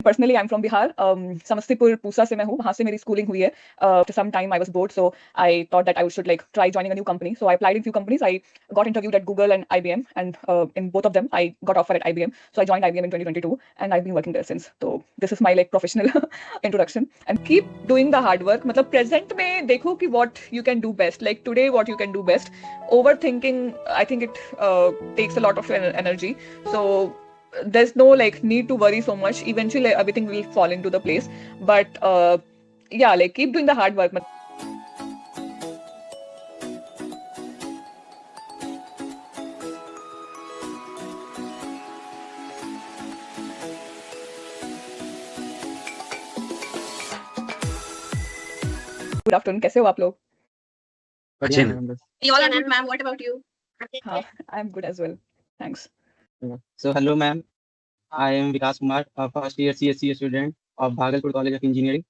personally I'm from Bihar. Samastipur Pusa से मैं हूँ, वहाँ से मेरी schooling हुई है. After some time I was bored, so I thought that I should like try joining a new company. So I applied in few companies. I got interviewed at Google and IBM, and in both of them I got offer at IBM. So I joined IBM in 2022, and I've been working there since. So this is my like professional introduction. And keep doing the hard work. मतलब present में देखो कि what you can do best. Like today, what you can do best. Overthinking, I think it takes a lot of energy. So there's no like need to worry so much. Eventually everything will fall into the place, but yeah, like keep doing the hard work. Good afternoon, कैसे हो आप लोग? अच्छे बढ़िया हैं। Ma'am बस। We all are good, ma'am. What about you? हाँ, I'm good as well. Thanks. So hello ma'am, I am Vikas Kumar, a first year CSC student of Bhagalpur College of Engineering.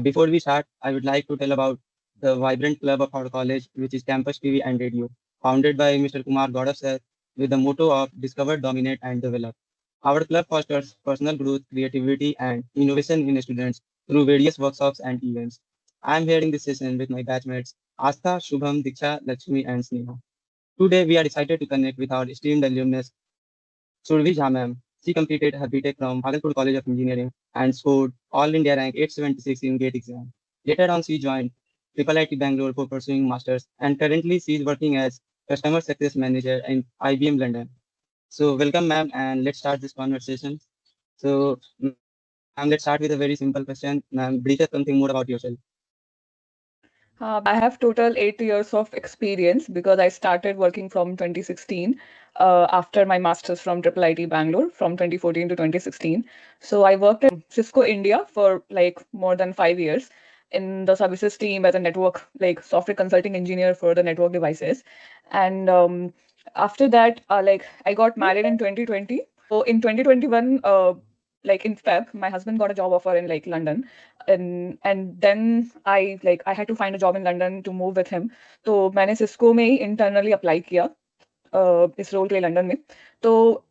Before we start, I would like to tell about the vibrant club of our college, which is Campus TV and Radio, founded by Mr. Kumar Gaurav sir, with the motto of Discover, Dominate and Develop. Our club fosters personal growth, creativity and innovation in students through various workshops and events. I am here in this session with my batchmates Astha, Shubham, Diksha, Lakshmi and Sneha. Today we are excited to connect with our esteemed alumnus Survi Jha ma'am. She completed her BTech from Bhagalpur College of Engineering and scored All India rank 876 in GATE exam. Later on, she joined IIT Bangalore for pursuing masters, and currently she is working as customer success manager in IBM London. So welcome, ma'am, and let's start this conversation. So, ma'am, let's start with a very simple question. Ma'am, brief us something more about yourself. I have total 8 years of experience because I started working from 2016 after my master's from IIT Bangalore from 2014 to 2016. So I worked at Cisco India for like more than 5 years in the services team as a network, like software consulting engineer for the network devices. And after that, like I got married in 2020. So in 2021, like in Feb, my husband got a job offer in like London, and then I had to find a job in London to move with him. तो मैंने Cisco में ही internally apply किया इस role के लिए London में. तो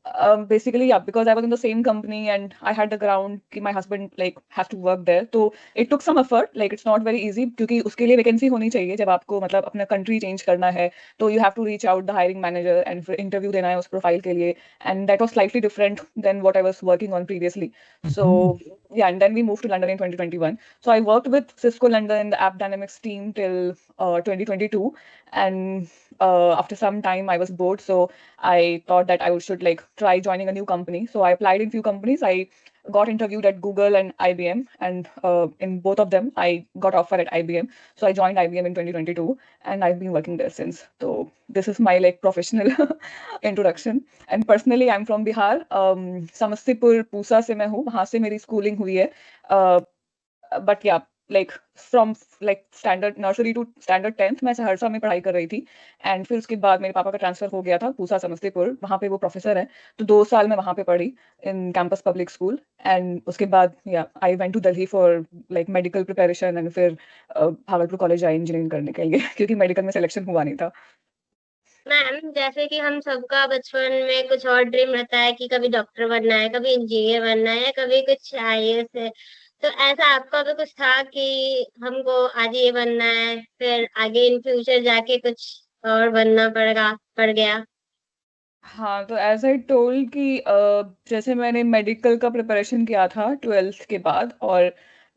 basically yeah, because I was in the same company and I had the ground कि my husband like has to work there, तो it took some effort, like it's not very easy क्योंकि उसके लिए vacancy होनी चाहिए जब आपको मतलब अपना कंट्री चेंज करना है, तो you have to reach out the hiring manager and फिर इंटरव्यू देना है उस प्रोफाइल के लिए, and that was slightly different than what I was working on previously. So yeah, and then we moved to London in 2021. So I worked with Cisco London in the App Dynamics team till 2022, and after some time I was bored, so I thought that I should like try joining a new company. So I applied in few companies. I got interviewed at Google and IBM, and in both of them I got offer at IBM. So I joined IBM in 2022, and I've been working there since. So this is my like professional introduction. And personally I'm from Bihar. Samastipur Pusa से मैं हूँ, वहाँ से मेरी schooling हुई है. But yeah, like from like standard nursery to standard 10th मैं सहरसा में पढ़ाई कर रही थी, एंड फिर उसके बाद मेरे पापा का ट्रांसफर हो गया था पूसा समस्तीपुर, वहाँ पे वो प्रोफेसर है, तो 2 साल मैं वहाँ पे पढ़ी in campus public school. And उसके बाद yeah I went to Delhi for like medical preparation, and फिर भागलपुर कॉलेज आई इंजीनियरिंग करने के लिए क्योंकि मेडिकल में सिलेक्शन हुआ नहीं था. मैम, जैसे कि हम सबका बचपन में कुछ और ड्रीम रहता है कि कभी डॉक्टर बनना है, कभी इंजीनियर बनना है, या कभी कुछ आईएएस है। तो ऐसा आपका भी कुछ था कि हमको आज ये बनना है, फिर आगे इन फ्यूचर जाके कुछ और बनना पड़ गया? हाँ, तो एज आई टोल्ड कि जैसे मैंने मेडिकल का प्रिपरेशन किया था 12th के बाद, और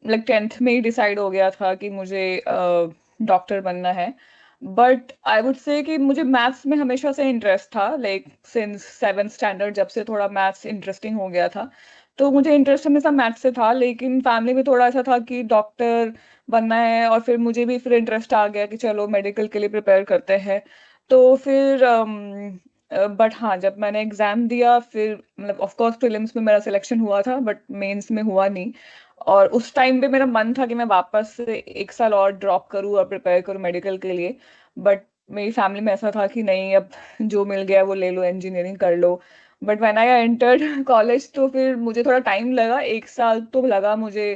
लाइक 10th में ही डिसाइड हो गया था कि मुझे डॉक्टर बनना है. बट आई वुड से कि मुझे मैथ्स में हमेशा से इंटरेस्ट था, लाइक सिंस 7th स्टैंडर्ड जब से थोड़ा मैथ्स इंटरेस्टिंग हो गया था, तो मुझे इंटरेस्ट हमेशा मैथ्स से था. लेकिन फैमिली में थोड़ा ऐसा था कि डॉक्टर बनना है, और फिर मुझे भी फिर इंटरेस्ट आ गया कि चलो मेडिकल के लिए प्रिपेयर करते हैं. तो फिर बट हाँ, जब मैंने एग्जाम दिया फिर मतलब ऑफ कोर्स प्रीलिम्स में मेरा सिलेक्शन हुआ था, बट मेंस में हुआ नहीं. और उस टाइम पे मेरा मन था कि मैं वापस से 1 साल और ड्रॉप करूँ और प्रिपेयर करूँ मेडिकल के लिए. बट मेरी फैमिली में ऐसा था कि नहीं, अब जो मिल गया वो ले लो, इंजीनियरिंग कर लो. But when I entered college तो फिर मुझे थोड़ा टाइम लगा, 1 साल तो लगा मुझे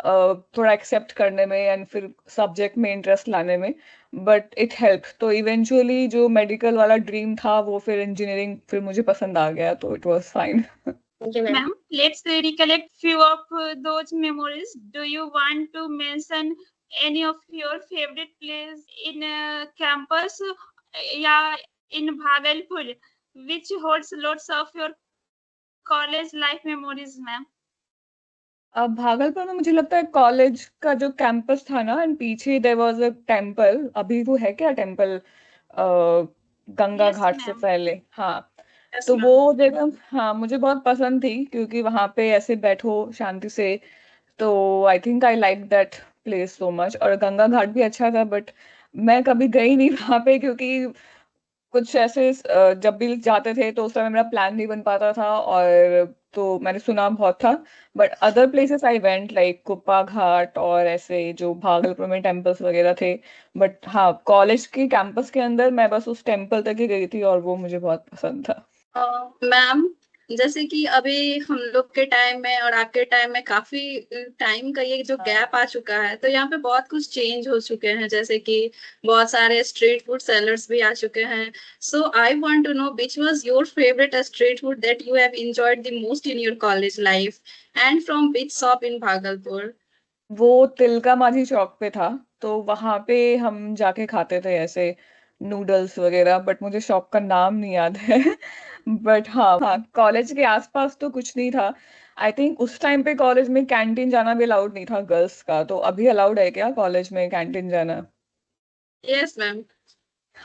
थोड़ा एक्सेप्ट करने में एंड फिर सब्जेक्ट में इंटरेस्ट लाने में. बट इट हेल्प, तो इवेंचुअली जो मेडिकल वाला ड्रीम था वो फिर इंजीनियरिंग फिर मुझे पसंद आ गया, तो इट वाज फाइन. जी ma'am. Ma'am, let's recollect few of those memories. Do you want to mention any of your favorite place in campus yeah, in Bhagalpur, which holds lots of your college life memories, ma'am? अब भागलपुर में मुझे लगता है college का जो campus था ना, and पीछे देयर वाज अ टेम्पल, अभी वो है क्या टेम्पल, गंगा Yes, घाट से ma'am. पहले, हाँ। Yes, तो ma'am. वो जगह हाँ मुझे बहुत पसंद थी, क्योंकि वहां पे ऐसे बैठो शांति से। तो I think I like that place so much. और गंगा घाट भी अच्छा था, बट मैं कभी गई नहीं वहां पे, क्योंकि कुछ ऐसे जब भी जाते थे तो उस समय मेरा प्लान नहीं बन पाता था, और तो मैंने सुना बहुत था। But other places I went like Kuppa Ghat, और ऐसे जो भागलपुर में टेम्पल्स वगैरह थे। बट हाँ, कॉलेज के कैंपस के अंदर मैं बस उस टेम्पल तक ही गई थी, और वो मुझे बहुत पसंद था। मैम, जैसे कि अभी हम लोग के टाइम में और आपके टाइम में काफी टाइम का ये जो गैप आ चुका है, तो यहाँ पे बहुत कुछ चेंज हो चुके हैं, जैसे कि बहुत सारे स्ट्रीट फूड सेलर्स भी आ चुके हैं। So I want to know which was your favourite street food that you have enjoyed the most in your college life and from which shop in Bhagalpur? वो तिलका माझी चौक पे था, तो वहां पे हम जाके खाते थे ऐसे नूडल्स वगैरह, बट मुझे शॉप का नाम नहीं याद है। बट हाँ, कॉलेज के आसपास तो कुछ नहीं था। आई थिंक उस टाइम पे कॉलेज में कैंटीन जाना भी अलाउड नहीं था गर्ल्स का। तो अभी अलाउड है क्या कॉलेज में कैंटीन जाना? Yes ma'am,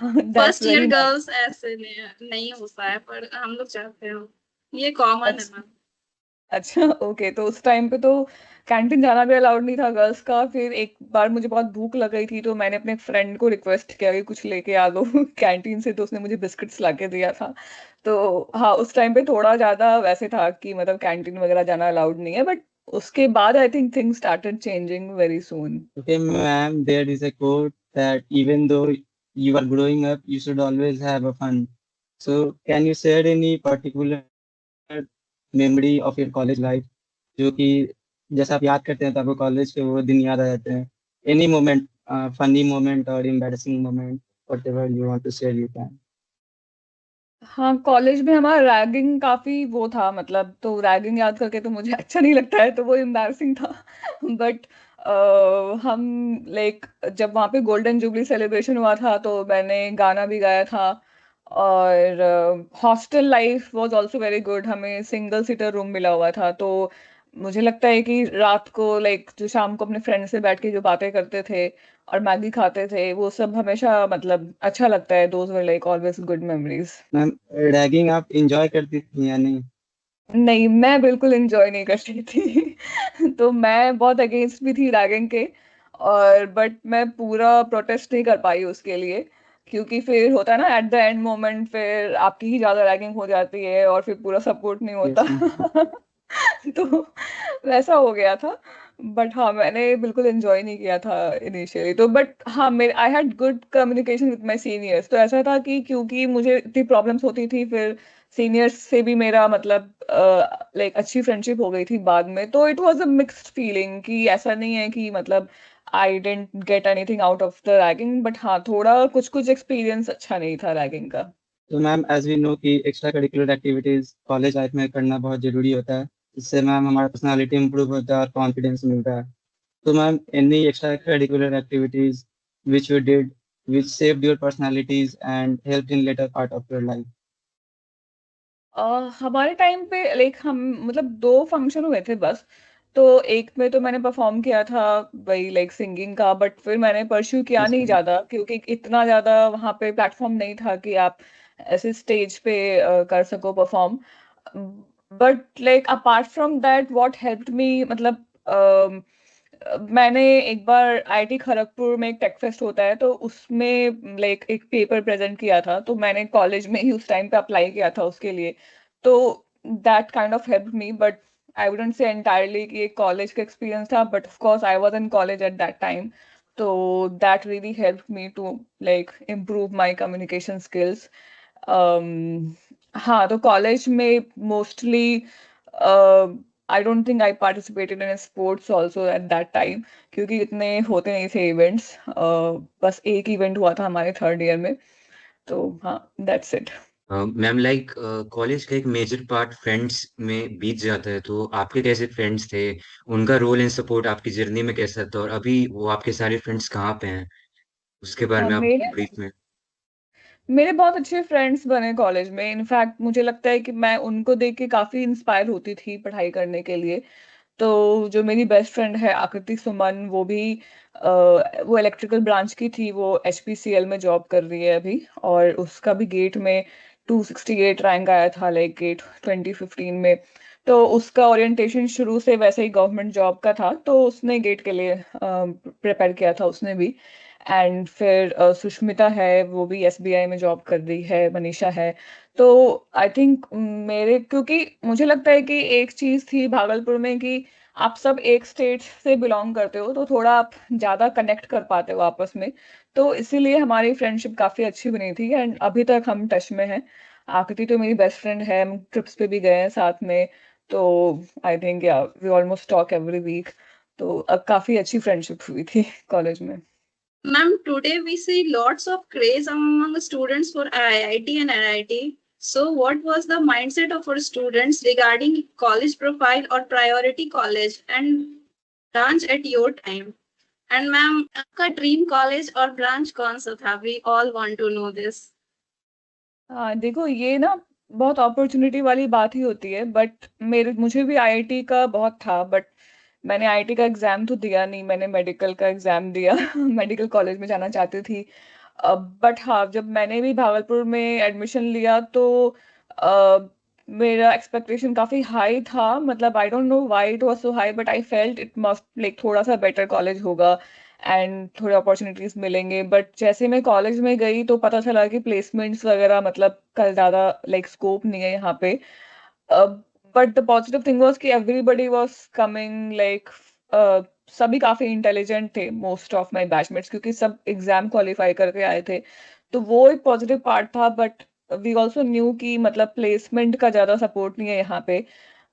that's first year very nice. Girls ऐसे नहीं होता है, पर हम लोग चाहते हो, ये कॉमन है मैम। अच्छा, ओके। तो उस टाइम पे तो कैंटीन जाना भी अलाउड नहीं था गर्ल्स का। फिर एक बार मुझे बहुत भूख लग गई थी, तो मैंने अपने फ्रेंड को रिक्वेस्ट किया कि कुछ लेके आ दो कैंटीन से, तो उसने मुझे बिस्किट्स ला के दिया था। तो हाँ, उस टाइम पे थोड़ा ज्यादा वैसे था कि मतलब कैंटीन वगैरह जाना अलाउड नहीं है, बट उसके बाद I think things started changing very soon. Okay, ma'am, there is a quote that even though you are growing up, you should always have a fun. So, can you share any particular memory of your college life, जो कि जैसे आप याद करते हैं तो आपको college के वो दिन याद आ जाते हैं? Any moment, funny moment or embarrassing moment, whatever you want to share, you can. हाँ, कॉलेज में हमारा रैगिंग काफी वो था, मतलब तो रैगिंग याद करके तो मुझे अच्छा नहीं लगता है, तो वो एम्बैरसिंग था। बट हम लाइक जब वहाँ पे गोल्डन जुबली सेलिब्रेशन हुआ था, तो मैंने गाना भी गाया था। और hostel life was also very good. हमें सिंगल सीटर रूम मिला हुआ था, तो मुझे लगता है कि रात को लाइक जो शाम को अपने फ्रेंड से बैठ के जो बातें करते थे और मैगी खाते थे, वो सब हमेशा मतलब अच्छा लगता है। Those were like always good memories. Ma'am, ragging आप इंजॉय करती थी या नहीं? नहीं, मैं बिल्कुल एंजॉय नहीं करती थी। तो मैं बहुत अगेंस्ट भी थी रैगिंग के। और बट मैं पूरा प्रोटेस्ट नहीं कर पाई उसके लिए, क्योंकि फिर होता है ना एट द एंड मोमेंट, फिर आपकी ही ज्यादा रैगिंग हो जाती है और फिर पूरा सपोर्ट नहीं होता। Yes, ma'am. तो वैसा हो गया था। बट हाँ, मैंने बिल्कुल एंजॉय नहीं किया था इनिशियली तो। बट हाँ, मेरे I had good communication with my seniors. तो ऐसा था कि क्योंकि मुझे इतनी प्रॉब्लम्स होती थी, फिर सीनियर्स से भी मेरा मतलब लाइक अच्छी फ्रेंडशिप हो गई थी बाद में। तो it was a mixed feeling, कि ऐसा नहीं है कि मतलब I didn't get anything out of the ragging, but हाँ, थोड़ा कुछ कुछ एक्सपीरियंस अच्छा नहीं था रैगिंग का। तो मैम, एज वी नो कि extra curricular activities college life में करना बहुत जरूरी होता है। इससे मैम हमारा पर्सनालिटी इंप्रूव होता है और कॉन्फिडेंस मिलता है। तो ma'am, any extra curricular activities which you did which shaped your personalities and helped in later part of your life? हमारे टाइम पे लाइक हम मतलब दो फंक्शन हुए थे बस। तो एक में तो मैंने परफॉर्म किया था, वही लाइक सिंगिंग का। बट फिर मैंने परस्यू किया यस नहीं मैम। ज्यादा, क्योंकि इतना ज्यादा वहाँ पे प्लेटफॉर्म नहीं था कि आप ऐसे स्टेज पे कर सको perform. But like apart from that what helped me, मतलब मैंने एक बार आईआईटी खड़गपुर में एक टेक फेस्ट होता है, तो उसमें लाइक एक पेपर प्रेजेंट किया था। तो मैंने कॉलेज में ही उस टाइम पे अप्लाई किया था उसके लिए। तो that kind of help me. But I wouldn't say entirely कि एक कॉलेज का एक्सपीरियंस था, but of course I was in college at that time. तो that really help me to like improve my communication skills. हाँ, तो college में mostly I don't think I participated in sports also at that time, क्योंकि इतने होते नहीं थे events. बस एक इवेंट हुआ था हमारे थर्ड ईयर में। तो हाँ, that's it. Ma'am like college का एक मेजर पार्ट फ्रेंड्स में बीत जाता है, तो आपके कैसे फ्रेंड्स थे? उनका रोल इन सपोर्ट आपकी जर्नी में कैसा था, और अभी वो आपके सारे फ्रेंड्स कहाँ पे हैं, उसके बारे में आप मेरे ब्रीफ में। मेरे बहुत अच्छे फ्रेंड्स बने कॉलेज में। इनफैक्ट मुझे लगता है कि मैं उनको देख के काफी इंस्पायर होती थी पढ़ाई करने के लिए। तो जो मेरी बेस्ट फ्रेंड है आकृति सुमन, वो भी वो इलेक्ट्रिकल ब्रांच की थी। वो HPCL में जॉब कर रही है अभी, और उसका भी गेट में 268 रैंक आया था, लाइक गेट 2015 में। तो उसका ओरिएंटेशन शुरू से वैसे ही गवर्नमेंट जॉब का था, तो उसने गेट के लिए प्रिपेयर किया था उसने भी। एंड फिर सुष्मिता है, वो भी SBI में जॉब कर रही है। मनीषा है। तो आई थिंक मेरे, क्योंकि मुझे लगता है कि एक चीज थी भागलपुर में कि आप सब एक स्टेट से बिलोंग करते हो, तो थोड़ा आप ज्यादा कनेक्ट कर पाते हो आपस में। तो इसीलिए हमारी फ्रेंडशिप काफी अच्छी बनी थी, एंड अभी तक हम टच में हैं। आकृति तो मेरी बेस्ट फ्रेंड है, हम ट्रिप्स पे भी गए हैं साथ में। तो I think yeah we almost talk every week. तो अब काफी अच्छी फ्रेंडशिप हुई थी कॉलेज में। Ma'am, today we see lots of craze among students for IIT and NIT. So, what was the mindset of our students regarding college profile or priority college and branch at your time? And ma'am, आपका dream college और branch कौन सा था? We all want to know this. हाँ, देखो ये ना बहुत अपॉर्चुनिटी वाली बात ही होती है। बट मुझे भी IIT का बहुत था, बट मैंने IIT का एग्जाम तो दिया नहीं, मैंने मेडिकल का एग्जाम दिया। मेडिकल कॉलेज में जाना चाहती थी। बट हाँ, जब मैंने भी भागलपुर में एडमिशन लिया तो मेरा एक्सपेक्टेशन काफी हाई था। मतलब I don't know why it was so high, but I felt it must like थोड़ा सा बेटर कॉलेज होगा एंड थोड़े अपॉर्चुनिटीज मिलेंगे। बट जैसे मैं कॉलेज में गई तो पता चला कि प्लेसमेंट्स वगैरह मतलब कल ज्यादा लाइक स्कोप नहीं है यहाँ पे। But the positive thing was कि एवरीबडी वाज कमिंग लाइक सभी काफी इंटेलिजेंट थे, मोस्ट ऑफ माय बैचमेट्स, क्योंकि सब एग्जाम क्वालिफाई करके आए थे। तो वो एक पॉजिटिव पार्ट था। बट वी ऑल्सो न्यू कि मतलब प्लेसमेंट का ज्यादा सपोर्ट नहीं है यहाँ पे।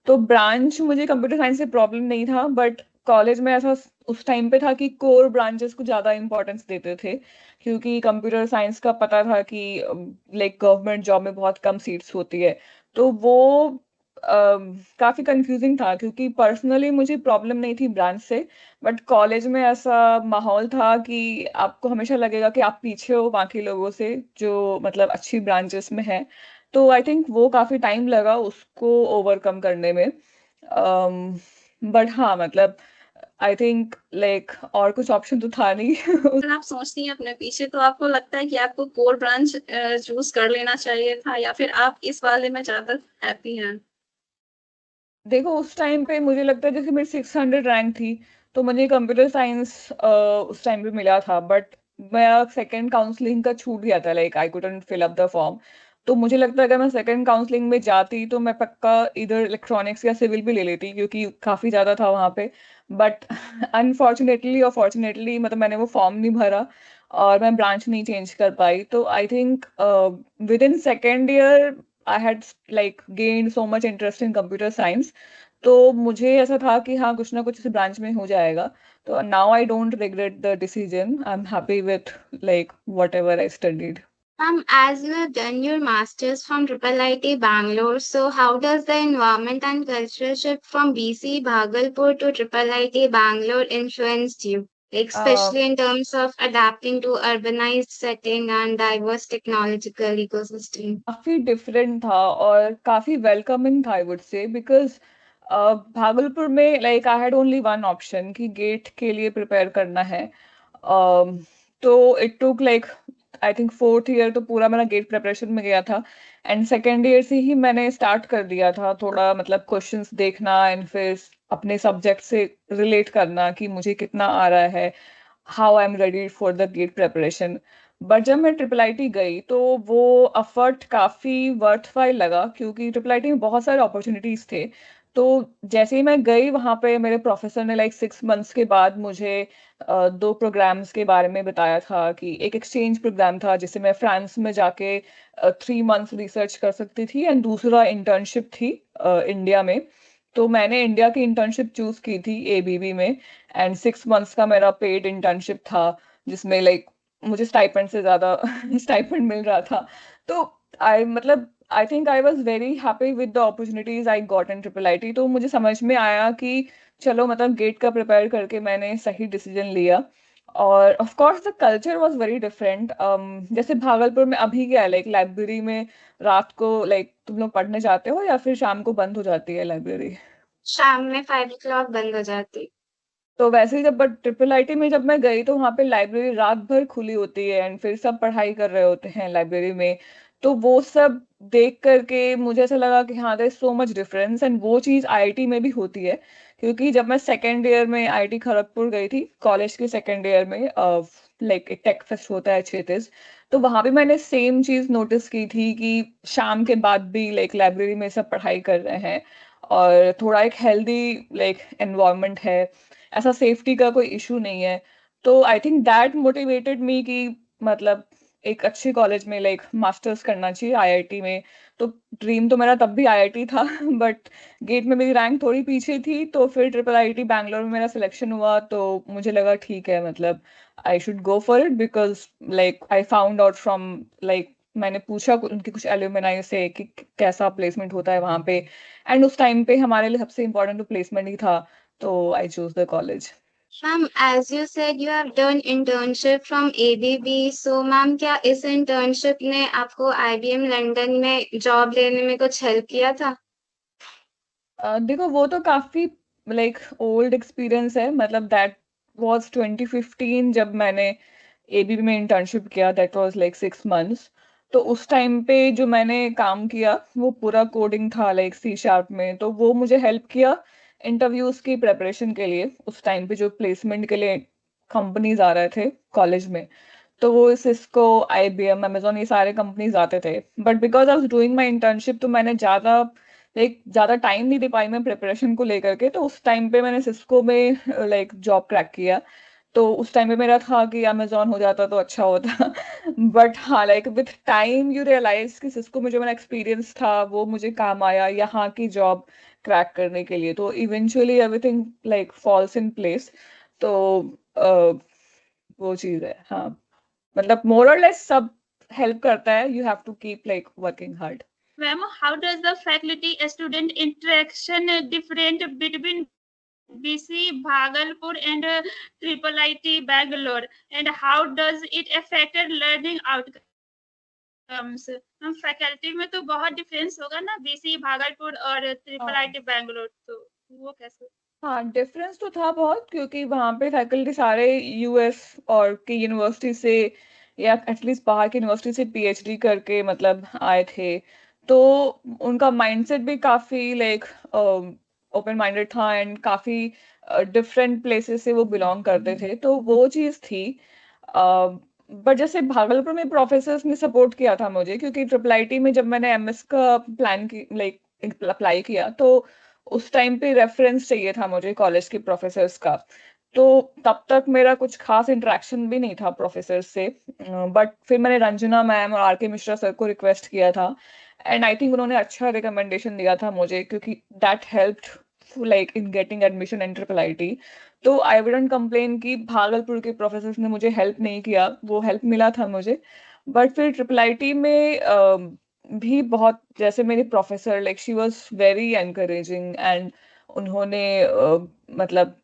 तो ब्रांच मुझे कंप्यूटर साइंस से प्रॉब्लम नहीं था, बट कॉलेज में ऐसा उस टाइम पे था कि कोर ब्रांचेस को ज्यादा इंपॉर्टेंस देते थे, क्योंकि कंप्यूटर साइंस का पता था कि लाइक गवर्नमेंट जॉब में बहुत कम सीट्स होती है। तो वो काफी कंफ्यूजिंग था, क्योंकि पर्सनली मुझे प्रॉब्लम नहीं थी ब्रांच से। बट कॉलेज में ऐसा माहौल था कि आपको हमेशा लगेगा कि आप पीछे हो बाकी लोगों से जो मतलब अच्छी ब्रांचेस में है। तो आई थिंक वो काफी टाइम लगा उसको ओवरकम करने में। बट हाँ मतलब आई थिंक लाइक और कुछ ऑप्शन तो था नहीं। अगर आप सोचती हैं अपने पीछे, तो आपको लगता है कि आपको कोर ब्रांच चूज कर लेना चाहिए था, या फिर आप इस वाले में ज्यादा हैप्पी हैं? देखो उस टाइम पे मुझे लगता है जैसे मेरी 600 रैंक थी, तो मुझे कंप्यूटर साइंस उस टाइम पे मिला था। बट मेरा सेकंड काउंसलिंग का छूट गया था, like I couldn't fill up the form. तो मुझे लगता है अगर मैं सेकंड काउंसलिंग में जाती तो मैं पक्का इधर इलेक्ट्रॉनिक्स या सिविल भी ले लेती, क्योंकि काफी ज्यादा था वहां पे। बट अनफॉर्चुनेटली और फॉर्चुनेटली मतलब मैंने वो फॉर्म नहीं भरा और मैं ब्रांच नहीं चेंज कर पाई। तो I think with in second year I had like gained so much interest in computer science. तो मुझे ऐसा था कि हाँ कुछ ना कुछ इस ब्रांच में हो जाएगा। तो now I don't regret the decision, I am happy with like what ever I studied. As you have done your masters from Triple IT Bangalore, so how does the environment and cultural shift from BC Bhagalpur to Triple IT Bangalore influenced you? Like, especially in terms of adapting to urbanized setting and diverse technological ecosystem. काफी different था और काफी welcoming था, I would say, because Bhagalpur में like I had only one option कि GATE के लिए prepare करना है। तो it took like I think fourth year तो पूरा मेरा गेट प्रिपरेशन में गया था। एंड सेकेंड ईयर से ही मैंने स्टार्ट कर दिया था थोड़ा मतलब क्वेश्चंस देखना एंड फिर अपने सब्जेक्ट से रिलेट करना कि मुझे कितना आ रहा है, how I am ready for the GATE preparation. But जब मैं ट्रिपल आईटी गई तो वो एफर्ट काफी वर्थवाइल लगा, क्योंकि ट्रिपल आईटी में बहुत सारे अपॉर्चुनिटीज थे। तो जैसे ही मैं गई वहां पे मेरे प्रोफेसर ने लाइक 6 मंथ्स के बाद मुझे दो प्रोग्राम्स के बारे में बताया था कि एक एक्सचेंज प्रोग्राम था जिससे मैं फ्रांस में जाके 3 मंथ्स रिसर्च कर सकती थी, एंड दूसरा इंटर्नशिप थी इंडिया में। तो मैंने इंडिया की इंटर्नशिप चूज की थी ABB में, एंड 6 मंथ्स का मेरा पेड इंटर्नशिप था, जिसमें लाइक मुझे स्टाइपेंड से ज्यादा स्टाइपेंड मिल रहा था। तो मतलब आई think I was very happy with the opportunities I got in triple I T. तो मुझे समझ में आया कि चलो मतलब गेट का प्रिपेयर करके मैंने सही डिसीजन लिया। और of course the culture was very different. जैसे भागलपुर में अभी क्या है, लाइक लाइब्रेरी में रात को लाइक तुम लोग पढ़ने जाते हो या फिर शाम को बंद हो जाती है लाइब्रेरी? शाम में 5 o'clock बंद हो जाती। तो वैसे ही जब बट ट्रिपल आईटी में जब मैं गई तो वहां पे लाइब्रेरी रात भर खुली होती है एंड फिर सब पढ़ाई कर रहे होते हैं लाइब्रेरी में। तो वो सब देख करके मुझे ऐसा लगा कि हाँ, there so much difference, and वो चीज आईआईटी में भी होती है। क्योंकि जब मैं सेकेंड ईयर में आईआईटी खड़गपुर गई थी कॉलेज के सेकेंड ईयर में, लाइक एक टेक फेस्ट होता है क्षेत्र, तो वहां भी मैंने सेम चीज नोटिस की थी कि शाम के बाद भी लाइक लाइब्रेरी में सब पढ़ाई कर रहे हैं और थोड़ा एक हेल्दी लाइक एनवायरनमेंट है, ऐसा सेफ्टी का कोई इशू नहीं है। तो I think that motivated me कि मतलब एक अच्छे कॉलेज में लाइक मास्टर्स करना चाहिए आईआईटी में। तो ड्रीम तो मेरा तब भी आईआईटी था बट गेट में मेरी रैंक थोड़ी पीछे थी, तो फिर ट्रिपल आईआईटी बैंगलोर में मेरा सिलेक्शन हुआ। तो मुझे लगा ठीक है, मतलब I should go for it because like I found out from like मैंने पूछा उनके कुछ एल्यूमिनाई से कि कैसा प्लेसमेंट होता है वहां पे, एंड उस टाइम पे हमारे लिए सबसे इम्पोर्टेंट तो प्लेसमेंट ही था। तो I chose the college. Ma'am, as you said you have done internship from ABB, so ma'am क्या इस internship ने आपको IBM लंदन में जॉब लेने में कुछ हेल्प किया था? देखो वो तो काफी लाइक ओल्ड एक्सपीरियंस है, मतलब दैट वाज 2015 जब मैंने एबीपी में इंटर्नशिप किया, दैट वाज लाइक 6 मंथ्स। तो उस टाइम पे जो मैंने काम किया वो पूरा कोडिंग था लाइक सी शार्प में, तो वो मुझे हेल्प किया इंटरव्यूज की प्रेपरेशन के लिए। उस टाइम पे जो प्लेसमेंट के लिए कंपनीज आ रहे थे कॉलेज में, तो वो सिस्को, आईबीएम, अमेजोन, ये सारे कंपनीज आते थे। But because I was doing my internship तो मैंने ज्यादा टाइम नहीं दे पाई मैं प्रिपरेशन को लेकर के। तो उस टाइम पे मैंने सिस्को में लाइक जॉब क्रैक किया। तो उस टाइम पे मेरा था कि अमेजोन हो जाता तो अच्छा होता बट हाँ, like with time you realise कि सिस्को में जो मेरा एक्सपीरियंस था वो मुझे काम आया यहाँ की जॉब क्रैक करने के लिए। तो eventually everything like falls in place. तो वो चीज है, हाँ, मतलब मोर और लेस सब हेल्प करता है। You have to keep like working hard. Ma'am, how does the faculty student interaction different between BC Bhagalpur and Triple IT Bangalore, and how does it affect learning outcomes? हम faculty में तो बहुत difference होगा ना, BC Bhagalpur और triple हाँ, IT Bangalore, तो वो कैसे? हाँ, डिफरेंस तो था बहुत, क्योंकि वहाँ पे फैकल्टी सारे यूएस और की यूनिवर्सिटी से या एटलीस्ट बाहर की यूनिवर्सिटी से पीएचडी करके मतलब आए थे। तो उनका माइंडसेट भी काफी लाइक ओपन माइंडेड था एंड काफी डिफरेंट प्लेसेस से वो बिलोंग करते थे, तो वो चीज थी। बट जैसे भागलपुर में प्रोफेसर्स ने सपोर्ट किया था मुझे, क्योंकि ट्रिपल आईटी में जब मैंने एमएस का प्लान की लाइक अप्लाई किया तो उस टाइम पे रेफरेंस चाहिए था मुझे कॉलेज के प्रोफेसर्स का। तो तब तक मेरा कुछ खास इंटरेक्शन भी नहीं था प्रोफेसर से। बट फिर मैंने रंजना मैम और आर के मिश्रा सर को रिक्वेस्ट किया था, एंड आई थिंक उन्होंने अच्छा रिकमेंडेशन दिया था मुझे, क्योंकि that helped like in getting admission in triple IT. तो आई वुडंट कंप्लेन कि भागलपुर के प्रोफेसर ने मुझे हेल्प नहीं किया, वो हेल्प मिला था मुझे। बट फिर ट्रिपल आईटी में भी बहुत, जैसे मेरी professor like she was very encouraging, and उन्होंने मतलब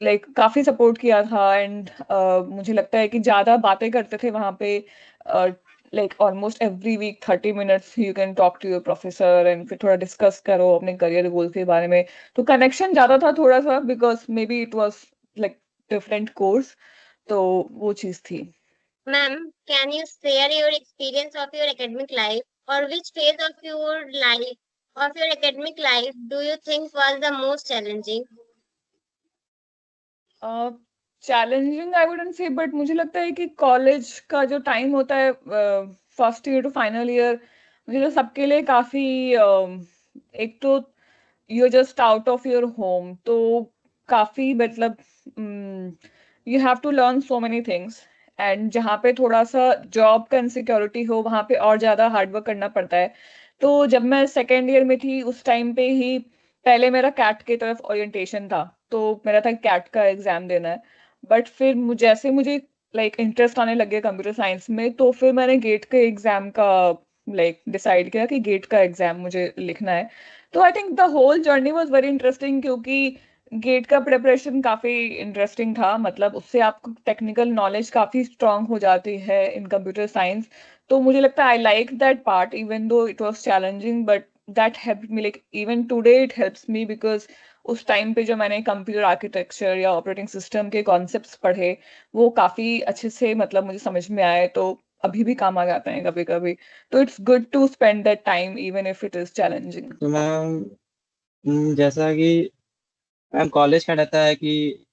लाइक काफी सपोर्ट किया था। एंड मुझे लगता है कि ज्यादा बातें करते थे वहां पे, like almost every week 30 minutes you can talk to your professor and फिर थोड़ा डिस्कस करो अपने करियर गोल के बारे में। तो कनेक्शन ज्यादा था थोड़ा सा, because may be it was like different course. तो वो चीज थी। Ma'am, can you share your experience of your academic life, or which phase of your academic life do you think was the most challenging? Challenging I wouldn't से, but मुझे लगता है कि college का जो टाइम होता है first year to final year, मुझे तो सबके लिए काफी एक तो you just out of your home, तो काफी मतलब you have to learn so many things. And जहाँ पे थोड़ा सा जॉब का इनसिक्योरिटी हो वहाँ पे और ज्यादा हार्डवर्क करना पड़ता है। तो जब मैं सेकेंड ईयर में थी उस टाइम पे ही पहले मेरा कैट की तरफ ओरिएंटेशन था, तो मेरा था कैट का एग्जाम देना है। बट फिर जैसे मुझे लाइक इंटरेस्ट आने लगे कंप्यूटर साइंस में, तो फिर मैंने गेट के एग्जाम का लाइक डिसाइड किया कि गेट का एग्जाम मुझे लिखना है। तो I think the whole journey was very interesting, क्योंकि गेट का प्रिपरेशन काफी इंटरेस्टिंग था। मतलब उससे आपको टेक्निकल नॉलेज काफी स्ट्रांग हो जाती है इन कंप्यूटर साइंस। तो मुझे लगता है I like that part even though it was challenging, but that help me, like even today it helps me, because उस टाइम पे जो मैंने कंप्यूटर आर्किटेक्चर या ऑपरेटिंग सिस्टम के कॉन्सेप्ट्स पढ़े वो काफी अच्छे से मतलब मुझे समझ में आए, तो अभी भी काम आ जाते हैं कभी कभी। तो it's good to spend that time even if it is challenging. तो मैम जैसा कि मैम कॉलेज का रहता है कि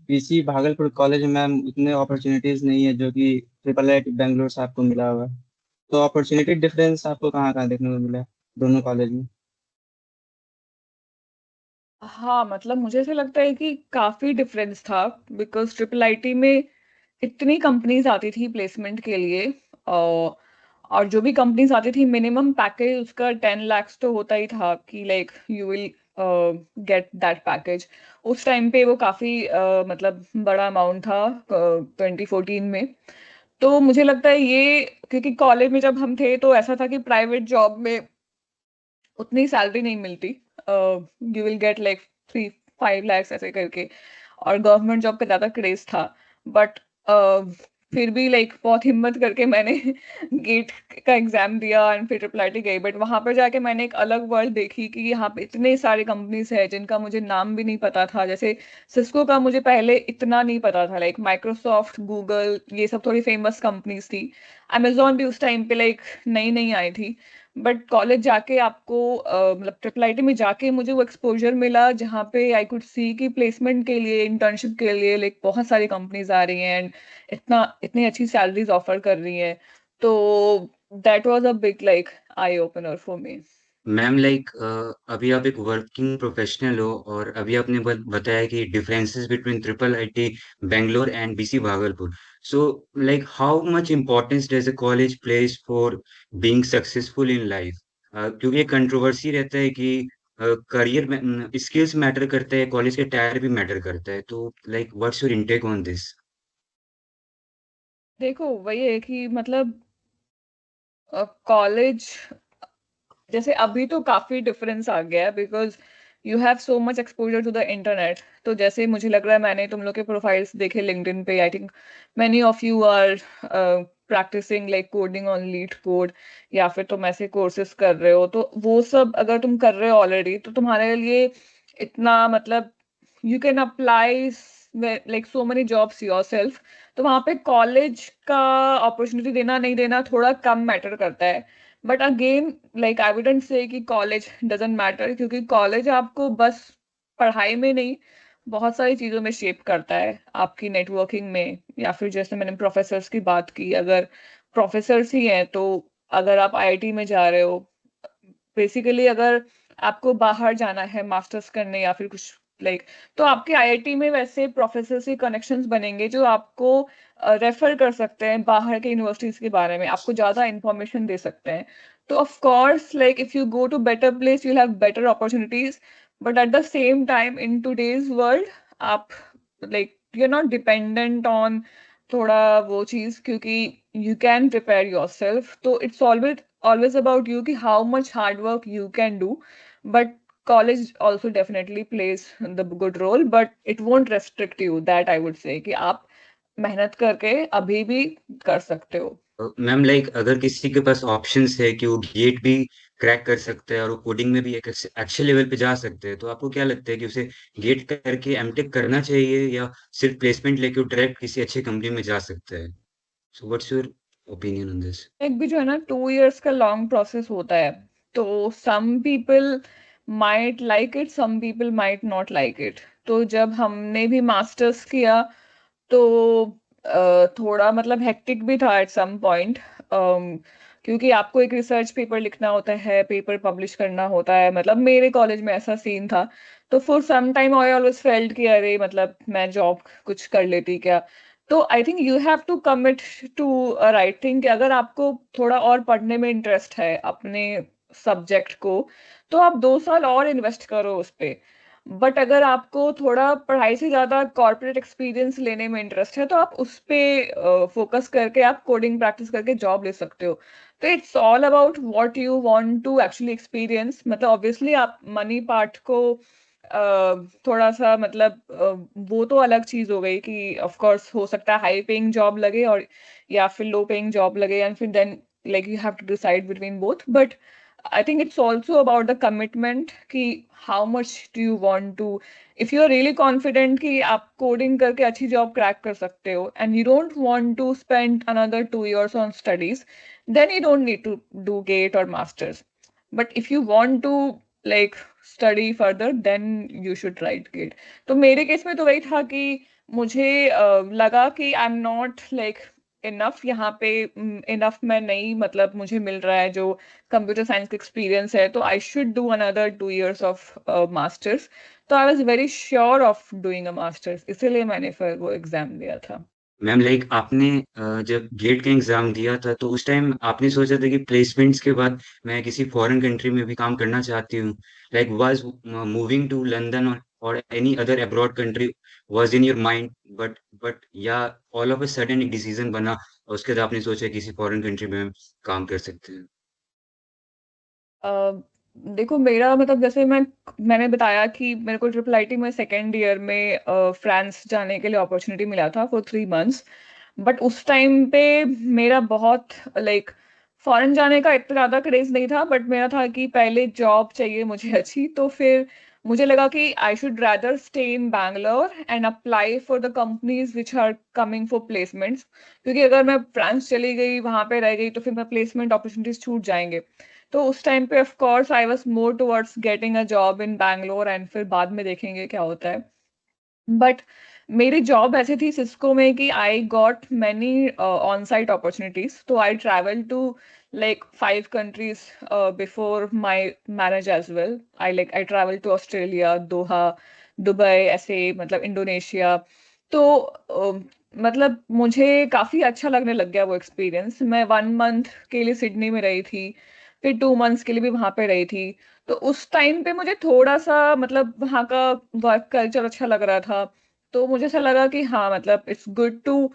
बीसी भागलपुर कॉलेज में मैम उतने अपॉर्चुनिटीज नहीं है जो कि ट्रिपल आईटी बैंगलोर से आपको मिला हुआ है। तो अपॉर्चुनिटी डिफरेंस आपको कहाँ कहाँ देखने को मिला है दोनों कॉलेज में? हाँ, मतलब मुझे ऐसा लगता है कि काफी डिफरेंस था, बिकॉज ट्रिपल आईटी में इतनी कंपनीज आती थी प्लेसमेंट के लिए, और जो भी कंपनीज आती थी मिनिमम पैकेज उसका 10 lakhs तो होता ही था कि like you will get that package. उस टाइम पे वो काफी मतलब बड़ा अमाउंट था 2014 में। तो मुझे लगता है ये, क्योंकि कॉलेज में जब हम थे तो ऐसा था कि प्राइवेट जॉब में उतनी सैलरी नहीं मिलती, you will get like 3-5 lakhs ऐसे करके, और गवर्नमेंट जॉब का ज्यादा क्रेज था। बट फिर भी लाइक बहुत हिम्मत करके मैंने गेट का एग्जाम दिया एंड फिर ट्रिपल आईटी गई। बट वहां पर जाके मैंने एक अलग वर्ल्ड देखी कि यहाँ पे इतने सारे कंपनीज है जिनका मुझे नाम भी नहीं पता था। जैसे सिस्को का मुझे पहले इतना नहीं पता था, लाइक माइक्रोसॉफ्ट, गूगल, ये सब थोड़ी फेमस कंपनीज थी। अमेजोन भी उस टाइम पे लाइक नई नई आई थी। बट कॉलेज जाके आपको मतलब ट्रिपल आईटी में जाके मुझे वो एक्सपोजर मिला जहाँ पे आई कुड सी कि प्लेसमेंट के लिए, इंटर्नशिप के लिए लाइक बहुत सारी कंपनीज आ रही हैं एंड इतनी अच्छी सैलरीज ऑफर कर रही हैं। तो that was a big like eye opener for me. Ma'am like अभी आप एक वर्किंग प्रोफेशनल हो और अभी आपने बताया कि differences between triple IT Bangalore and BC Bhagalpur. So like how much importance does a college place for being successful in life? क्योंकि एक कंट्रोवर्सी रहता है कि करियर में स्किल्स मैटर करता है, कॉलेज के टायर भी मैटर करता है। तो like what's your intake on this? देखो वही है कि मतलब कॉलेज जैसे अभी तो काफी डिफरेंस आ गया है, because you have so much exposure to the internet. तो जैसे मुझे लग रहा है मैंने तुम लोग के प्रोफाइल्स देखे लिंक्डइन पे, I think many of you are practising like coding on LeetCode, या फिर तुम ऐसे कोर्सेज कर रहे हो। तो वो सब अगर तुम कर रहे हो ऑलरेडी तो तुम्हारे लिए इतना मतलब you can apply like so many jobs yourself. तो वहां पे कॉलेज का अपॉर्चुनिटी देना नहीं देना थोड़ा कम मैटर करता है। But again like I wouldn't say कि कॉलेज डजेंट मैटर, क्योंकि कॉलेज आपको बस पढ़ाई में नहीं बहुत सारी चीजों में शेप करता है, आपकी नेटवर्किंग में, या फिर जैसे मैंने प्रोफेसर्स की बात की, अगर प्रोफेसर्स ही हैं तो अगर आप आईआईटी में जा रहे हो, बेसिकली अगर आपको बाहर जाना है मास्टर्स करने या फिर कुछ लाइक, तो आपके आईआईटी में वैसे प्रोफेसर से कनेक्शंस बनेंगे जो आपको रेफर कर सकते हैं बाहर के यूनिवर्सिटीज के बारे में, आपको ज्यादा इंफॉर्मेशन दे सकते हैं। तो of course like if you go to better place you have better opportunities. But at the same time in today's world आप like you are not dependent on थोड़ा वो चीज, क्योंकि you can prepare yourself. तो it's always about you कि how much hard work you can do. But college also definitely plays the good role, but it won't restrict you, that I would say कि आप मेहनत करके अभी भी कर सकते हो। मैम लाइक अगर किसी के पास ऑप्शंस है कि वो गेट भी क्रैक कर सकते हैं और वो कोडिंग में भी एक अच्छे लेवल पे जा सकते हैं, तो आपको क्या लगता है कि उसे गेट करके एमटेक करना चाहिए या सिर्फ प्लेसमेंट लेके वो डायरेक्ट किसी अच्छी कंपनी में जा सकता है? So what's your opinion on this? एक भी जो है ना 2 years का लॉन्ग प्रोसेस होता है। तो some people might like it, some people might not like it. तो जब हमने भी मास्टर्स किया तो थोड़ा मतलब हेक्टिक भी था एट सम पॉइंट, क्योंकि आपको एक रिसर्च पेपर लिखना होता है, पेपर पब्लिश करना होता है। मतलब मेरे कॉलेज में ऐसा सीन था। तो for some time I always felt कि अरे मतलब मैं जॉब कुछ कर लेती क्या। तो I think you have to commit to a right thing कि अगर आपको थोड़ा और पढ़ने में इंटरेस्ट है अपने सब्जेक्ट को, तो आप 2 साल और इन्वेस्ट करो उस पे। बट अगर आपको थोड़ा पढ़ाई से ज़्यादा कॉर्पोरेट एक्सपीरियंस लेने में इंटरेस्ट है तो आप उस पे फोकस करके आप कोडिंग प्रैक्टिस करके जॉब ले सकते हो। तो it's all about what you want to actually experience. मतलब ऑब्वियसली आप मनी पार्ट को थोड़ा सा मतलब वो तो अलग चीज हो गई कि ऑफ कोर्स हो सकता है हाई पेइंग जॉब लगे और या फिर लो पेइंग जॉब लगे एंड फिर then like you have to decide between both. But I think it's also about the commitment कि how much do you want to, if you are really confident कि आप coding करके अच्छी job crack कर सकते हो and you don't want to spend another 2 years on studies, then you don't need to do GATE or masters. But if you want to like study further, then you should write GATE. तो मेरे case में तो वही था कि मुझे लगा कि I'm not like इनफ यहाँ पे इनफ मैं नहीं मतलब मुझे मिल रहा है जो कंप्यूटर साइंस का एक्सपीरियंस है तो I should do another 2 years of masters. तो I was very sure of doing a masters, इसीलिए मैंने फिर वो एग्जाम दिया था। मैम लाइक आपने जब गेट का एग्जाम दिया था तो उस टाइम आपने सोचा था कि प्लेसमेंट्स के बाद मैं किसी फॉरेन कंट्री में भी काम करना चाहती हूँ, like was moving to London और any other abroad country was in your mind, but yeah all of a sudden एक डिसीजन बना और उसके बाद आपने सोचा किसी फॉरेन कंट्री में हम काम कर सकते हैं। अ, देखो मेरा मतलब जैसे मैंने बताया कि मेरे को ट्रिपल आईटी में सेकेंड ईयर में फ्रांस जाने के लिए अपॉर्चुनिटी मिला था फॉर 3 months। बट उस टाइम पे मेरा बहुत लाइक फॉरेन जाने का इतना ज़्यादा क्रेज नहीं था, बट मेरा था कि पहले जॉब चाहिए मुझे अच्छी। तो फिर मुझे लगा कि I should rather stay in Bangalore and apply for the companies which are coming for placements, क्योंकि अगर मैं फ्रांस चली गई वहां पे रह गई तो फिर मैं प्लेसमेंट अपॉर्चुनिटीज छूट जाएंगे। तो उस टाइम पे of course I was more towards getting a job in Bangalore and फिर बाद में देखेंगे क्या होता है। बट मेरी जॉब ऐसी थी सिस्को में कि I got many on site opportunities. तो I travel to like 5 countries before my marriage as well. I traveled to Australia, Doha, Dubai, ऐसे मतलब इंडोनेशिया। तो मतलब मुझे काफी अच्छा लगने लग गया वो एक्सपीरियंस। मैं 1 month के लिए सिडनी में रही थी, फिर 2 months के लिए भी वहां पे रही थी। तो उस टाइम पे मुझे थोड़ा सा मतलब वहाँ का वर्क कल्चर अच्छा लग रहा था। तो मुझे ऐसा लगा कि हाँ मतलब it's good to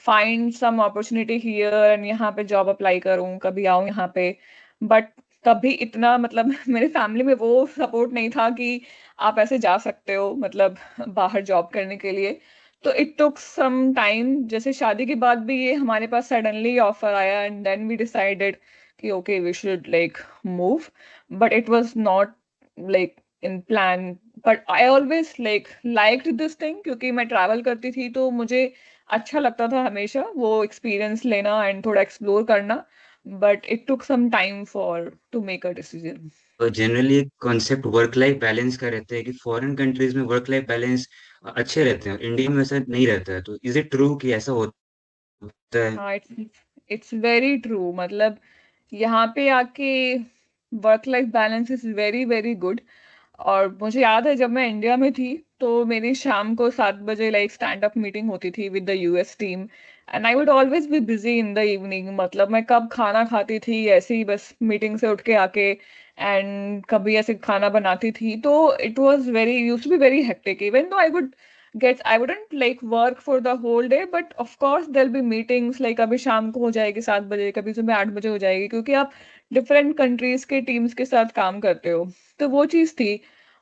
find some opportunity here and यहाँ पे जॉब अप्लाई करूँ, कभी आऊँ यहाँ पे। बट तभी इतना मतलब मेरे फैमिली में वो सपोर्ट नहीं था कि आप ऐसे जा सकते हो मतलब बाहर जॉब करने के लिए। तो इट टुक सम टाइम। जैसे शादी के बाद भी ये हमारे पास सडनली ऑफर आया एंड देन वी डिसाइडेड कि okay we should like move. but it was not like in plan, but I always liked this thing क्योंकि मैं ट्रैवल करती थी तो मुझे अच्छा लगता था हमेशा वो एक्सपीरियंस लेना एंड थोड़ा एक्सप्लोर करना। but it took some time for to make a decision। तो जनरली एक कॉन्सेप्ट वर्क लाइफ बैलेंस का रहता है कि फॉरेन कंट्रीज में वर्क लाइफ बैलेंस अच्छे रहते हैं और इंडिया में ऐसा नहीं रहता है, तो इज इट ट्रू कि ऐसा होता है? हाँ इट्स वेरी ट्रू। मतलब यहाँ पे आके work life balance is very very good. और मुझे याद है जब मैं इंडिया में थी तो मेरी शाम को 7 बजे लाइक स्टैंड अप मीटिंग होती थी with the US team and I would always be busy in the evening. मतलब मैं कब खाना खाती थी ऐसे ही बस मीटिंग से उठ के आके एंड कभी ऐसे खाना बनाती थी। तो it was very used to be very hectic even though I wouldn't like work for the whole day, but of course there'll be meetings like कभी शाम को हो जाएगी 7 बजे, कभी सुबह 8 बजे हो जाएगी, क्योंकि आप डिफरेंट कंट्रीज के टीम्स के साथ काम करते हो। तो वो चीज थी।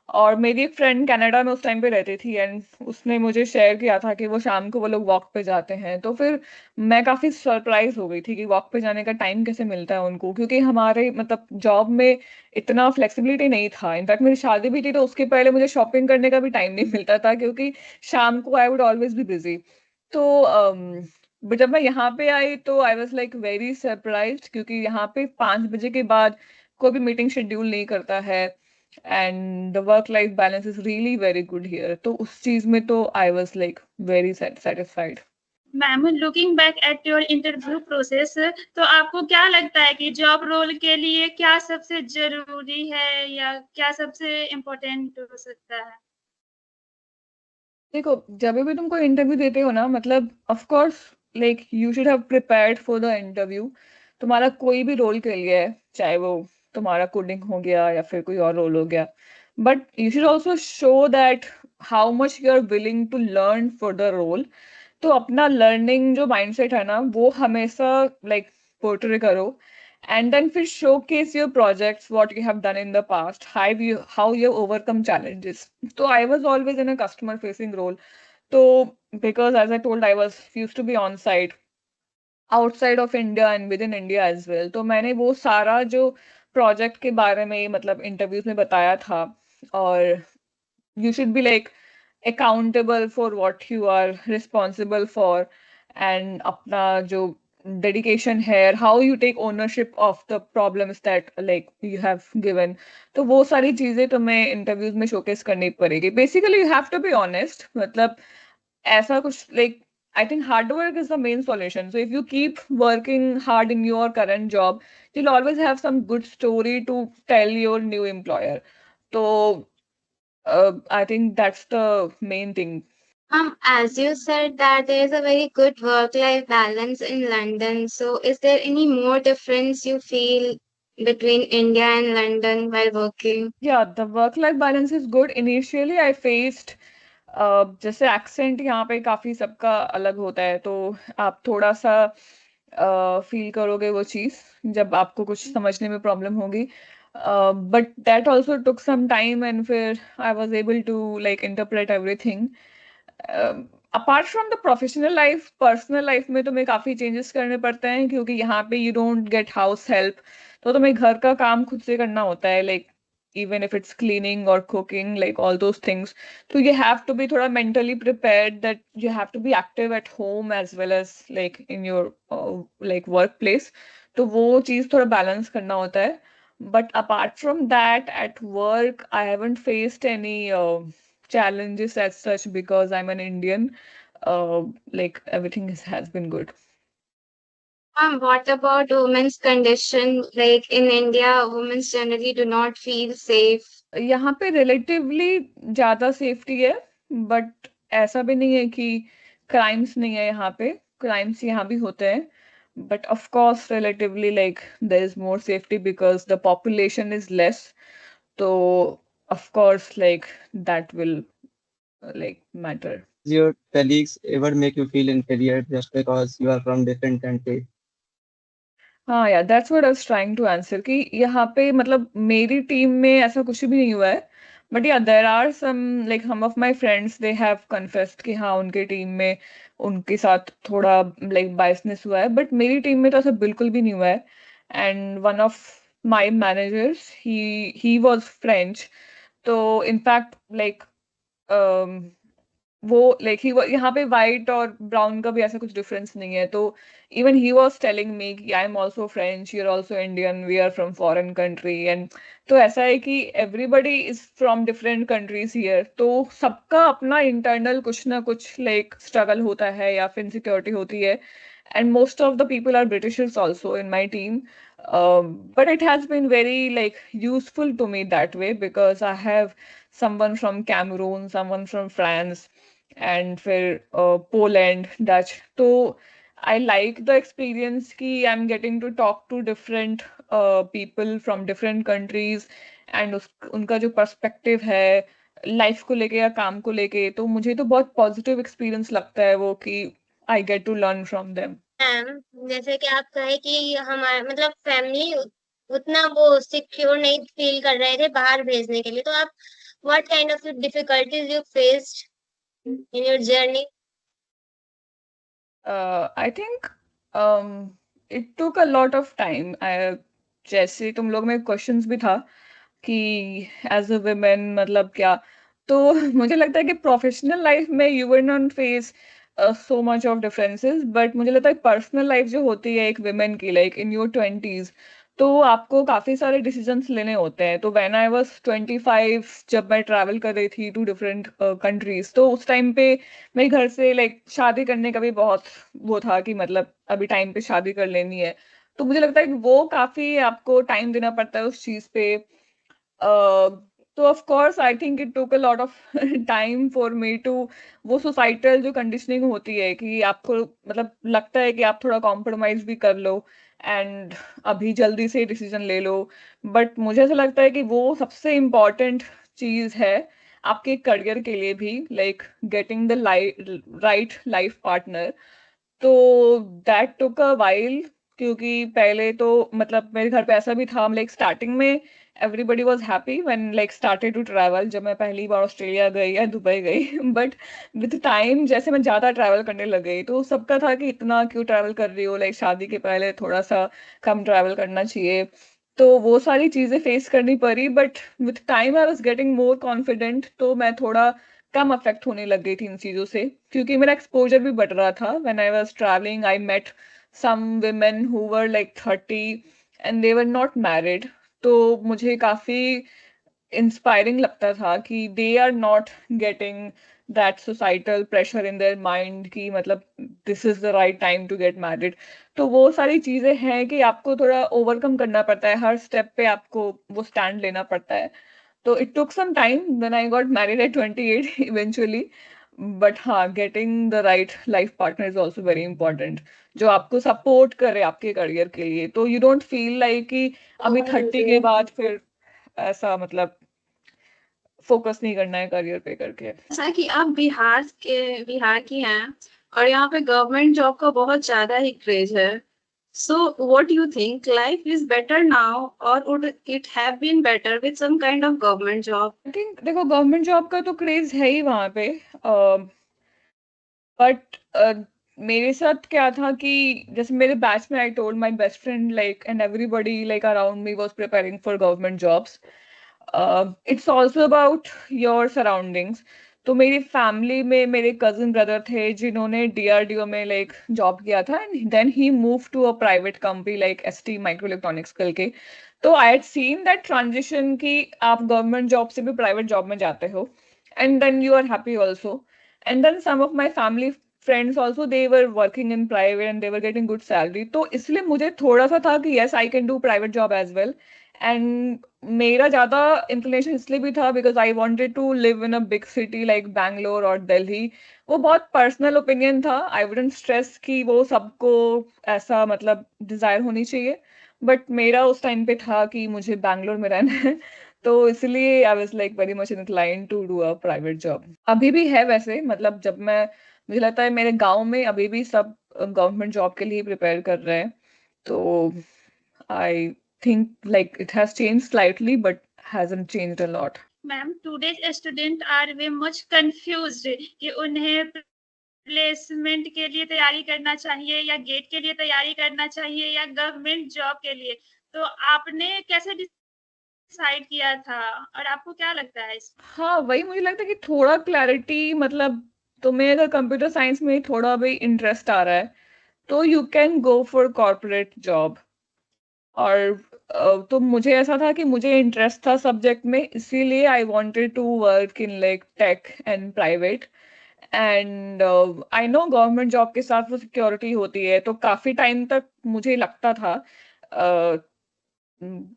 और मेरी एक फ्रेंड कनाडा में उस टाइम पे रहती थी एंड उसने मुझे शेयर किया था कि वो शाम को वो लोग वॉक पे जाते हैं। तो फिर मैं काफी सरप्राइज हो गई थी कि वॉक पे जाने का टाइम कैसे मिलता है उनको, क्योंकि हमारे मतलब जॉब में इतना फ्लेक्सिबिलिटी नहीं था। इनफैक्ट मेरी शादी भी थी तो उसके पहले मुझे शॉपिंग करने का भी टाइम नहीं मिलता था क्योंकि शाम को I would always be busy. तो जब मैं यहाँ पे आई तो I was like very surprised, क्योंकि यहाँ पे 5 बजे के बाद कोई भी मीटिंग शेड्यूल नहीं करता है and the work life balance is really very good here. तो उस चीज में तो I was like very satisfied. Ma'am, looking back at your interview process, तो आपको क्या लगता है कि जॉब रोल के लिए क्या सबसे जरूरी है या क्या सबसे इम्पोर्टेंट हो सकता है? देखो जब भी तुम कोई इंटरव्यू देते हो ना मतलब of course like you should have prepared for the interview. तुम्हारा कोई भी रोल के लिए है, चाहे वो तुम्हारा कोडिंग हो गया या फिर कोई और रोल हो गया, but you should also show that how much you are willing to learn for the role. तो अपना लर्निंग जो माइंडसेट है ना वो हमेशा लाइक पोर्ट्रे करो, एंड देन फिर showcase your projects what you have done in the past, how you overcome challenges. तो I was always in a customer facing role. तो because as I told I was used to be on site outside of India and within India as well, तो मैंने वो सारा जो project के बारे में मतलब इंटरव्यूज में बताया था. और you should be like accountable for what you are responsible for, and अपना जो dedication है, how you take ownership of the problems that like you have given. तो वो सारी चीजें तुम्हें इंटरव्यूज में शोकेस करनी पड़ेगी. Basically you have to be honest. मतलब ऐसा कुछ like I think hard work is the main solution. So if you keep working hard in your current job, you'll always have some good story to tell your new employer. So I think that's the main thing. As you said that there is a very good work-life balance in London, so is there any more difference you feel between India and London while working? Yeah, the work-life balance is good. Initially, I faced जैसे accent यहाँ पे काफी सबका अलग होता है, तो आप थोड़ा सा फील करोगे वो चीज जब आपको कुछ समझने में प्रॉब्लम होगी. But that also took some time, and फिर I was able to like interpret everything. Apart from the professional life, personal life में तुम्हें काफी चेंजेस करने पड़ते हैं, क्योंकि यहाँ पे you don't get house help. तो तुम्हें घर का काम खुद से करना होता है, like even if it's cleaning or cooking, like all those things. So you have to be thoda mentally prepared that you have to be active at home as well as like in your like workplace. तो वो चीज थोड़ा balance करना होता है. But apart from that, at work, I haven't faced any challenges as such because I'm an Indian. Like everything has been good. What about women's condition? Like in India, women generally do not feel safe. यहाँ पे relatively ज्यादा safety है, but ऐसा भी नहीं है कि crimes नहीं है. यहाँ पे क्राइम्स यहाँ भी होते हैं, but of course relatively like there is more safety because the population is less. So of course like that will like matter. Your colleagues ever make you feel inferior just because you are from different country? हाँ यार, that's what I was trying to answer कि यहाँ पे मतलब मेरी team में ऐसा कुछ भी नहीं हुआ है. But yeah there are some like some of my friends they have confessed कि हाँ उनके टीम में उनके साथ थोड़ा लाइक बायसनेस हुआ है, बट मेरी टीम में तो ऐसा बिल्कुल भी नहीं हुआ है. And one of my managers he was French. तो इनफैक्ट लाइक वो लाइक ही यहाँ पे व्हाइट और ब्राउन का भी ऐसा कुछ डिफरेंस नहीं है. तो even he was telling me कि I am also French, you are also Indian, we are from foreign country. And तो ऐसा है कि everybody is from different countries here. तो सबका अपना इंटरनल कुछ ना कुछ लाइक स्ट्रगल होता है या फिर इनसिक्योरिटी होती है. And most of the people are Britishers also in my team. But it has been very like useful to me that way because I have someone from Cameroon, someone from France, and फिर Poland, Dutch. तो I like the experience कि I'm getting to talk to different people from different countries, and उनका जो perspective है life को लेके या काम को लेके, तो मुझे तो बहुत पॉजिटिव एक्सपीरियंस लगता है वो कि I get to learn from them. Ma'am जैसे कि आप कहे कि हमारा मतलब फैमिली उतना वो सिक्योर नहीं फील कर रहे थे बाहर भेजने के लिए, तो आप what kind of difficulties you faced in your journey? I think it took a lot of time. जैसे तुम लोग में क्वेश्चंस भी था कि एज अ वुमेन मतलब क्या, तो मुझे लगता है कि प्रोफेशनल लाइफ में you will not face so much of differences, but मुझे लगता है पर्सनल लाइफ जो होती है एक वुमेन की लाइक इन योर 20s, तो आपको काफी सारे डिसीजंस लेने होते हैं. तो व्हेन आई वाज 25 जब मैं ट्रैवल कर रही थी टू डिफरेंट कंट्रीज, तो उस टाइम पे मेरे घर से लाइक शादी करने का भी बहुत वो था कि मतलब अभी टाइम पे शादी कर लेनी है. तो मुझे लगता है कि वो काफी आपको टाइम देना पड़ता है उस चीज पे. तो of course I think it took a lot of time for me too, वो सोसाइटल जो कंडीशनिंग होती है कि आपको मतलब लगता है कि आप थोड़ा कॉम्प्रोमाइज भी कर लो एंड अभी जल्दी से डिसीजन ले लो. बट मुझे ऐसा लगता है कि वो सबसे इम्पोर्टेंट चीज है आपके करियर के लिए भी, like getting the right life partner. तो दैट टुक अ वाइल, क्योंकि पहले तो मतलब मेरे घर पे ऐसा भी था, लाइक स्टार्टिंग में everybody was happy when like started to travel, जब मैं पहली बार ऑस्ट्रेलिया गई या दुबई गई बट विद टाइम जैसे मैं ज्यादा ट्रैवल करने लग गई तो सबका था कि इतना क्यों ट्रैवल कर रही हो, लाइक शादी के पहले थोड़ा सा कम ट्रैवल करना चाहिए। तो वो सारी चीजें फेस करनी पड़ी, but with time I was getting more confident, तो मैं थोड़ा कम अफेक्ट होने लग गई थी इन चीजों से, क्योंकि मेरा एक्सपोजर भी बढ़ रहा था। When I was travelling I met some women who were like 30 and they were not married, तो मुझे काफी इंस्पायरिंग लगता था कि they are not getting that societal pressure in their mind कि मतलब this is the right time to get married. तो वो सारी चीजें हैं कि आपको थोड़ा ओवरकम करना पड़ता है, हर स्टेप पे आपको वो स्टैंड लेना पड़ता है। तो it took some time, then I got married at 28 eventually. But हाँ, getting the right life partner is also very important, जो आपको सपोर्ट करे आपके करियर के लिए। तो you don't feel like कि अभी 30 के बाद फिर ऐसा मतलब फोकस नहीं करना है करियर पे करके। ऐसा कि आप बिहार की हैं और यहाँ पे गवर्नमेंट जॉब का बहुत ज्यादा ही क्रेज है। So what you think, life is better now और would it have been better with some kind of government job? I think देखो गवर्नमेंट जॉब का तो क्रेज है ही वहां पे, बट मेरे साथ क्या था कि जैसे मेरे बैच में I told my best friend like and everybody like around me was preparing for government jobs. It's also about your surroundings. तो मेरी फैमिली में मेरे कजिन ब्रदर थे जिन्होंने डीआरडीओ में लाइक जॉब किया था, and then he move to a private company like ST micro electronics करके। तो I had seen that transition कि आप गवर्नमेंट जॉब से भी प्राइवेट जॉब में जाते हो, and then you are happy also. And then some of my family friends also, they were working in private and they were getting good salary, तो इसलिए मुझे थोड़ा सा था कि yes I can do private job as well। and मेरा ज्यादा inclination इसलिए भी था because I wanted to live in a big city like Bangalore और Delhi। वो बहुत personal opinion था, I wouldn't stress कि वो सबको ऐसा मतलब desire होनी चाहिए, बट मेरा उस टाइम पे था कि मुझे बैंगलोर में रहना है। तो इसलिए I was like very much inclined to do a private job. अभी भी है वैसे, मतलब जब मैं, मुझे लगता है मेरे गांव में अभी भी सब गवर्नमेंट जॉब के लिए प्रिपेयर कर रहे हैं। तो I think like it has change slightly but hasn't changed a lot. Ma'am today's student are way much confused कि उन्हें प्लेसमेंट के लिए तैयारी करना चाहिए या गेट के लिए तैयारी करना चाहिए या गवर्नमेंट जॉब के लिए। तो आपने कैसे डिसाइड किया था और आपको क्या लगता है इस? हाँ, वही मुझे लगता है कि थोड़ा क्लैरिटी, मतलब तुम्हें अगर कंप्यूटर साइंस में थोड़ा भी इंटरेस्ट आ रहा है तो you can go for corporate job. और तो मुझे ऐसा था कि मुझे इंटरेस्ट था सब्जेक्ट में, इसीलिए I wanted to work in like tech and private. And I know government job के साथ वो सिक्योरिटी होती है, तो काफी टाइम तक मुझे लगता था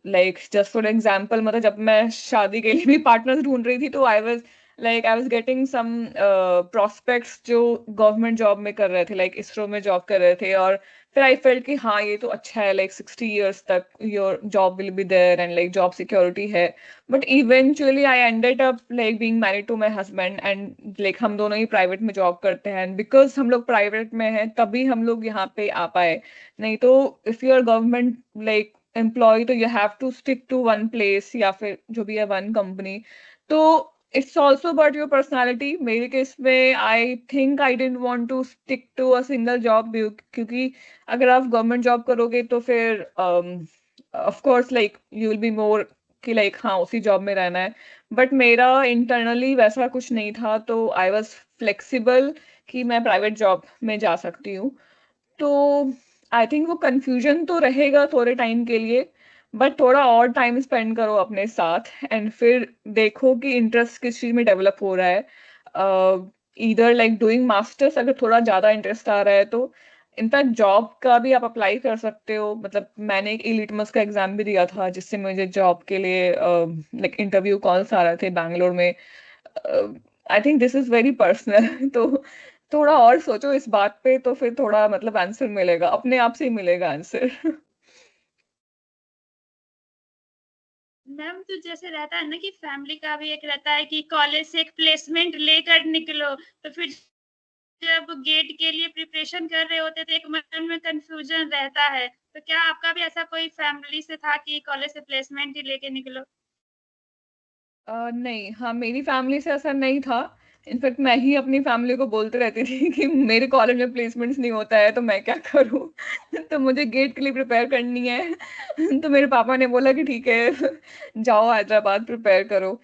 लाइक जस्ट फॉर एग्जांपल, मतलब जब मैं शादी के लिए भी पार्टनर ढूंढ रही थी तो I was getting some prospects जो गवर्नमेंट जॉब में कर रहे थे, लाइक इसरो में जॉब कर रहे थे। और फिर आई फेल्ट कि हाँ ये तो अच्छा है, लाइक 60 years तक your job will be there and like job security है। But eventually I ended up like being married to my husband and like हम दोनों ही प्राइवेट में जॉब करते हैं, एंड बिकॉज हम लोग प्राइवेट में हैं तभी हम लोग यहाँ पे आ पाए। नहीं तो if you are government like employ तो you have to stick to one place या फिर जो भी है वन कंपनी। तो it's also about your personality. मेरे केस में I think I don't want to stick to a single job, क्योंकि अगर आप गवर्नमेंट जॉब करोगे तो फिर of course like you will be more कि लाइक हाँ उसी जॉब में रहना है। बट मेरा इंटरनली वैसा कुछ नहीं था, तो आई वॉज फ्लेक्सिबल कि मैं प्राइवेट जॉब में जा सकती हूँ। तो आई थिंक वो कंफ्यूजन तो रहेगा थोड़े टाइम के लिए, बट थोड़ा और टाइम स्पेंड करो अपने साथ एंड फिर देखो कि इंटरेस्ट किस चीज में डेवलप हो रहा है। इधर लाइक डूइंग मास्टर्स, अगर थोड़ा ज्यादा इंटरेस्ट आ रहा है तो इनफैक्ट जॉब का भी आप अप्लाई कर सकते हो। मतलब मैंने एक इलिटमस का एग्जाम भी दिया था जिससे मुझे जॉब के लिए लाइक इंटरव्यू कॉल्स आ रहे थे बैंगलोर में। I think this is very personal तो थोड़ा और सोचो इस बात पे, तो फिर थोड़ा मतलब आंसर मिलेगा, अपने आप से ही मिलेगा आंसर। मैम तो जैसे रहता है ना कि फैमिली का भी एक रहता है कि कॉलेज से एक प्लेसमेंट लेकर निकलो, तो फिर जब गेट के लिए प्रिपरेशन कर रहे होते तो एक मन में कंफ्यूजन रहता है, तो क्या आपका भी ऐसा कोई फैमिली से था कि कॉलेज से प्लेसमेंट ही लेके निकलो? नहीं, हाँ, मेरी फैमिली से ऐसा नहीं था। इनफैक्ट मैं ही अपनी फैमिली को बोलते रहती थी कि मेरे कॉलेज में प्लेसमेंट्स नहीं होता है तो मैं क्या करूँ? तो मुझे गेट के लिए प्रिपेयर करनी है। तो मेरे पापा ने बोला कि ठीक है, जाओ हैदराबाद प्रिपेयर करो।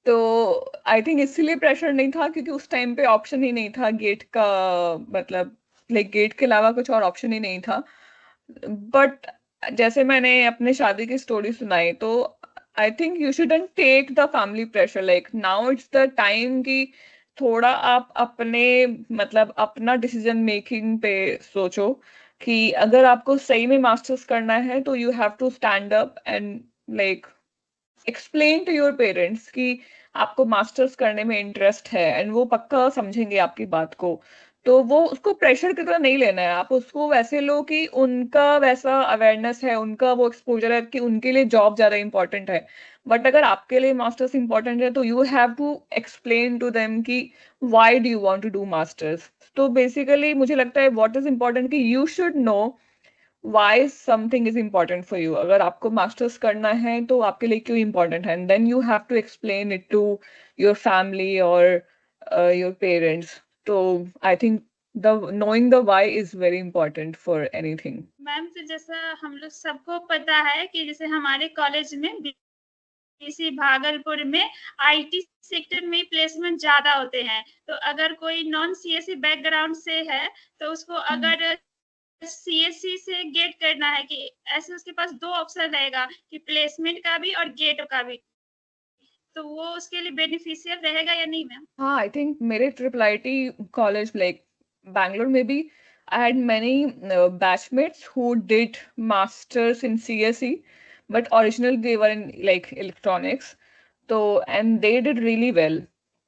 तो आई थिंक इसीलिए प्रेशर नहीं था क्योंकि उस टाइम पे ऑप्शन ही नहीं था गेट का, मतलब लाइक गेट के अलावा कुछ और ऑप्शन ही नहीं था। बट जैसे मैंने अपने शादी की स्टोरी सुनाई तो I think you shouldn't take the family pressure, like now it's the time कि थोड़ा आप अपने मतलब अपना डिसीजन मेकिंग पे सोचो कि अगर आपको सही में मास्टर्स करना है तो you have to stand up and like explain to your parents कि आपको मास्टर्स करने में इंटरेस्ट है एंड वो पक्का समझेंगे आपकी बात को। तो वो उसको प्रेशर की तरह नहीं लेना है, आप उसको वैसे लो कि उनका वैसा अवेयरनेस है, उनका वो एक्सपोजर है कि उनके लिए जॉब ज्यादा इंपॉर्टेंट है। बट अगर आपके लिए मास्टर्स इंपॉर्टेंट है तो you have to explain to them कि why do you want to do masters. तो बेसिकली मुझे लगता है व्हाट इज इंपॉर्टेंट कि you should know why something is important for you। अगर आपको मास्टर्स करना है तो आपके लिए क्यों important है, and then you have to explain it to your family or your parents। तो I think the knowing the why is very important for anything। Ma'am तो जैसा हम लोग सबको पता है कि जैसे हमारे कॉलेज में बीसी भागलपुर में आईटी सेक्टर में प्लेसमेंट ज्यादा होते हैं, तो अगर कोई नॉन सीएससी बैकग्राउंड से है तो उसको अगर सीएससी से गेट करना है कि ऐसे उसके पास दो ऑप्शन रहेगा कि प्लेसमेंट का भी और गेट का भी, तो वो उसके लिए बेनिफिशियल रहेगा या नहीं मैम? हाँ, आई थिंक मेरे triple IT college like Bangalore में भी I had many batchmates who did masters in CSE but original they were in like electronics. तो and they did really well.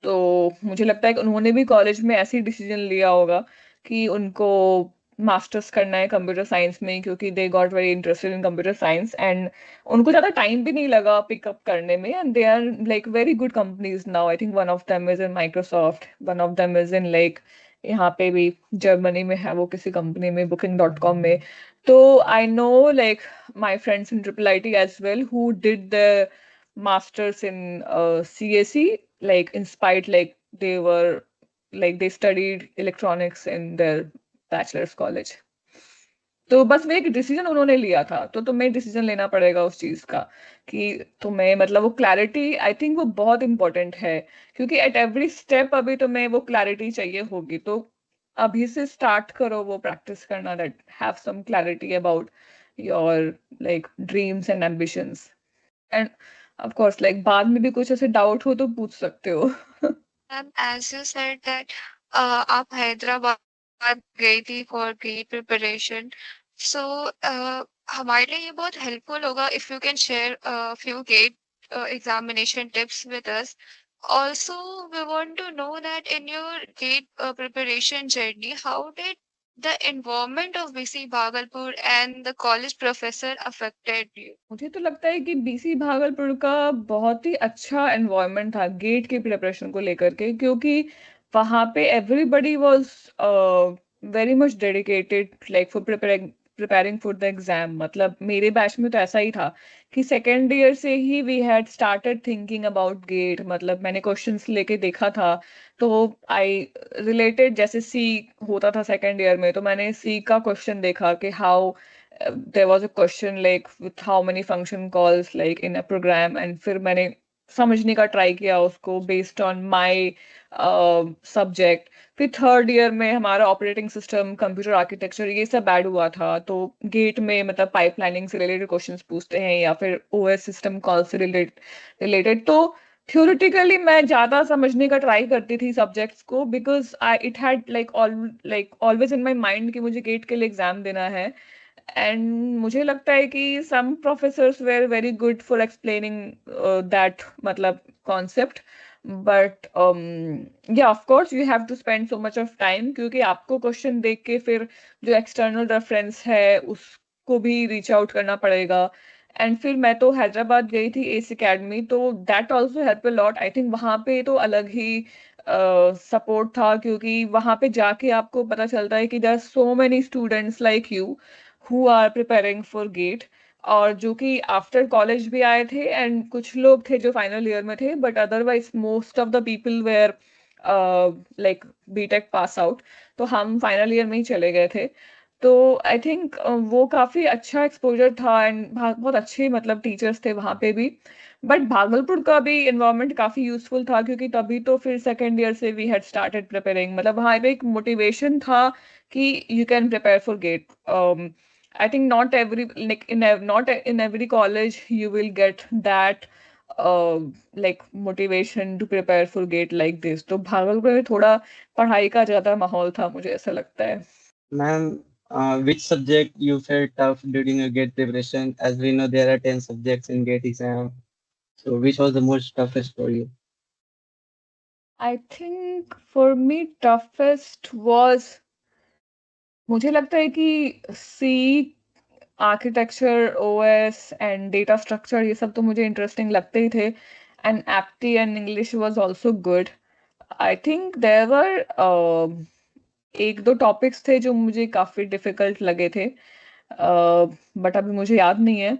तो मुझे लगता है कि उन्होंने भी कॉलेज में ऐसे ही डिसीजन लिया होगा कि उनको मास्टर्स करना है कंप्यूटर साइंस में क्योंकि they got very interested in computer science and उनको ज्यादा टाइम भी नहीं लगा पिकअप करने में and they are like very good companies now. I think one of them is in Microsoft, one of them is in like यहाँ पे भी जर्मनी में है वो किसी कंपनी में, Booking.com में। तो I know like my friends in triple I T as well who did the masters in CSE, like in spite like they were like they studied electronics in their bachelor's college। तो बस वो एक decision उन्होंने लिया था तो तुम्हें decision लेना पड़ेगा उस चीज का कि तुम्हें मतलब वो क्लैरिटी, आई थिंक वो बहुत इंपॉर्टेंट है क्योंकि एट एवरी स्टेप अभी तुम्हें वो क्लैरिटी चाहिए होगी। तो अभी से स्टार्ट करो वो प्रैक्टिस करना, that have some clarity about your like dreams and ambitions. And of course like बाद में भी कुछ ऐसे डाउट हो तो पूछ सकते हो। And as you said that आप हैदराबाद गई थी for GATE preparation, so हमारे लिए ये बहुत helpful होगा if you can share a few GATE examination tips with us. Also, we want to know that in your GATE preparation journey, how did the environment of BC Bhagalpur and the college professor affected you? मुझे तो लगता है कि BC Bhagalpur का बहुत ही अच्छा environment था gate की प्रिपरेशन को लेकर के क्योंकि वहां पे everybody was very much dedicated like for preparing for the exam. मतलब मेरे बैच में तो ऐसा ही था कि सेकेंड ईयर से ही we had started thinking about GATE. मतलब मैंने क्वेश्चंस लेके देखा था तो आई रिलेटेड, जैसे सी होता था सेकेंड ईयर में तो मैंने सी का क्वेश्चन देखा कि how there was a question like with how many function calls like in a program and फिर मैंने समझने का ट्राई किया उसको बेस्ड ऑन माय सब्जेक्ट। फिर थर्ड ईयर में हमारा ऑपरेटिंग सिस्टम कंप्यूटर आर्किटेक्चर ये सब ऐड हुआ था तो गेट में मतलब पाइपलाइनिंग से रिलेटेड क्वेश्चंस पूछते हैं या फिर ओएस सिस्टम कॉल से रिलेटेड। तो थ्योरेटिकली मैं ज्यादा समझने का ट्राई करती थी सब्जेक्ट्स को because I it had like always in my mind कि मुझे गेट के लिए एग्जाम देना है। एंड मुझे लगता है कि some professors were very good for explaining that मतलब concept. But yeah of course you have to spend so much of time क्योंकि आपको क्वेश्चन देख के फिर जो एक्सटर्नल रेफरेंस है उसको भी रीच आउट करना पड़ेगा एंड फिर मैं तो हैदराबाद गई थी एस एकेडमी, तो that also help a lot. I think वहाँ पे तो अलग ही सपोर्ट था, क्योंकि वहाँ पे जाके आपको पता चलता है कि there are so many students like you who are preparing for GATE, और जो कि आफ्टर कॉलेज भी आए थे, एंड कुछ लोग थे जो फाइनल ईयर में थे, but otherwise most of the people were like BTech pass out. तो हम फाइनल ईयर में ही चले गए थे। तो आई थिंक वो काफी अच्छा एक्सपोजर था, एंड बहुत अच्छे मतलब टीचर्स थे वहाँ पे भी। बट भागलपुर का भी इन्वायरमेंट काफी यूजफुल था, क्योंकि तभी तो फिर सेकेंड ईयर से वी हैड स्टार्टेड प्रिपेयरिंग, मतलब वहाँ पे एक मोटिवेशन था कि you can prepare for GATE. I think not every like in not in every college you will get that like motivation to prepare for GATE like this. तो भागलपुर में थोड़ा पढ़ाई का ज्यादा माहौल था, मुझे ऐसा लगता है। Ma'am, which subject you felt tough during your GATE preparation? As we know, there are 10 subjects in GATE exam. So, which was the most toughest for you? I think for me toughest was, मुझे लगता है कि C, architecture, OS and data structure, ये सब तो मुझे interesting लगते ही थे। And apti and English was also good. I think there were एक दो टॉपिक्स थे जो मुझे काफी डिफिकल्ट लगे थे, बट अभी मुझे याद नहीं है।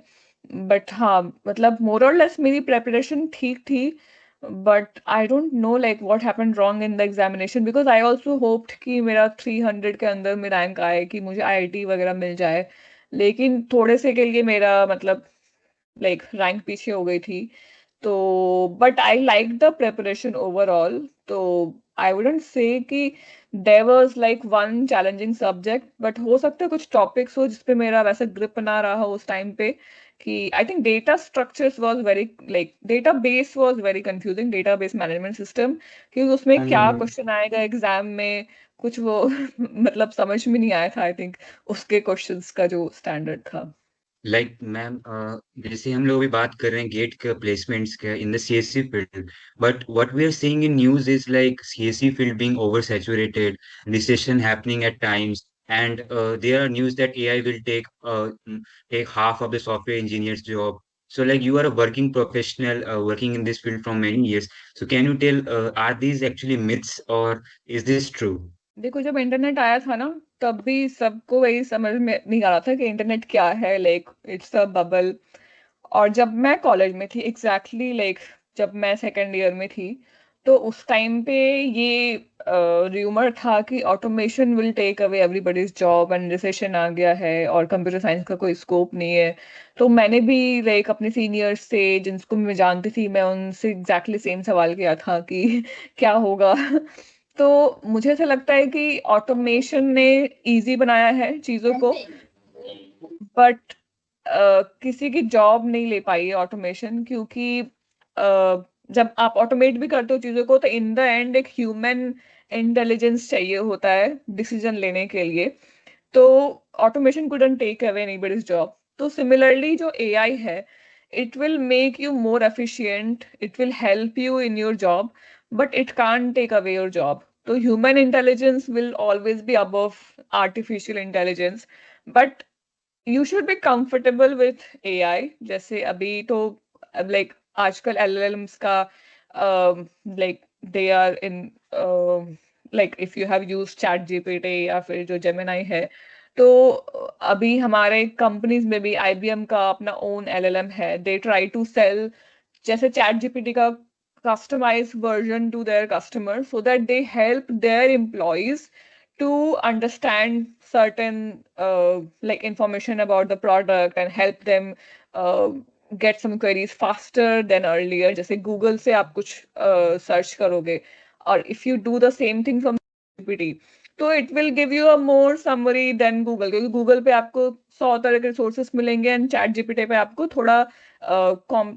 बट हाँ, मतलब मोर और लेस मेरी प्रेपरेशन ठीक थी, but I don't know like what happened wrong in the examination, because I also hoped कि मेरा 300 के अंदर में रैंक आए, कि मुझे आईआईटी वगैरह मिल जाए। लेकिन थोड़े से के लिए मेरा मतलब लाइक रैंक पीछे हो गई थी। तो but I like the preparation overall. तो आई वुडंट से कि there was like one challenging subject, but हो सकता है कुछ टॉपिक्स हो जिसपे मेरा वैसे ग्रिप ना रहा उस टाइम पे। कि I think data structures was very like data base was very confusing, data base management system, क्योंकि उसमें I क्या know, क्वेश्चन आएगा एग्जाम में, कुछ वो मतलब समझ में नहीं आया था आई थिंक उसके क्वेश्चंस का जो स्टैंडर्ड था। लाइक मैम, जैसे हम लोग अभी बात कर रहे हैं गेट के प्लेसमेंट्स के in the CSC field, but what we are seeing in news is like CSC field being oversaturated, recession happening at times, and there are news that AI will take half of the software engineer's job. So like you are a working professional working in this field from many years. So can you tell, are these actually myths or is this true? देखो, जब internet आया था ना, तब भी सबको वही समझ में नहीं आ रहा था कि इंटरनेट क्या है, लाइक इट्स अ बबल। और जब मैं कॉलेज में थी एग्जैक्टली लाइक जब मैं सेकेंड ईयर में थी, तो उस टाइम पे ये र्यूमर था कि automation will take away everybody's job and recession आ गया है और कंप्यूटर साइंस का कोई स्कोप नहीं है। तो मैंने भी लाइक अपने सीनियर्स से जिनको मैं जानती थी, मैं उनसे एग्जैक्टली सेम सवाल किया था कि क्या होगा। तो मुझे ऐसा लगता है कि ऑटोमेशन ने इजी बनाया है चीजों को, बट किसी की जॉब नहीं ले पाई है ऑटोमेशन, क्योंकि जब आप ऑटोमेट भी करते हो चीजों को, तो इन द एंड एक ह्यूमन इंटेलिजेंस चाहिए होता है डिसीजन लेने के लिए। तो automation couldn't take away anybody's job. तो सिमिलरली जो एआई है, it will make you more efficient, it will help you in your job, but it can't take away your job. तो human intelligence will always be above artificial intelligence. But you should be comfortable with AI. जैसे अभी तो like आजकल LLMs का like they are in like if you have used ChatGPT या फिर जो Gemini है, तो अभी हमारे कंपनीज में भी आईबीएम का अपना ओन एलएलएम है। दे ट्राई टू सेल जैसे चैट जीपीटी का customized version to their customers, so that they help their employees to understand certain like information about the product and help them uh, get some queries faster than earlier। जैसे Google से आप कुछ search करोगे, और if you do the same thing from GPT, तो it will give you a more summary than Google, क्योंकि Google पे आपको 100 तरह के रिसोर्सेस मिलेंगे, एंड चैट जीपीटी पे आपको थोड़ा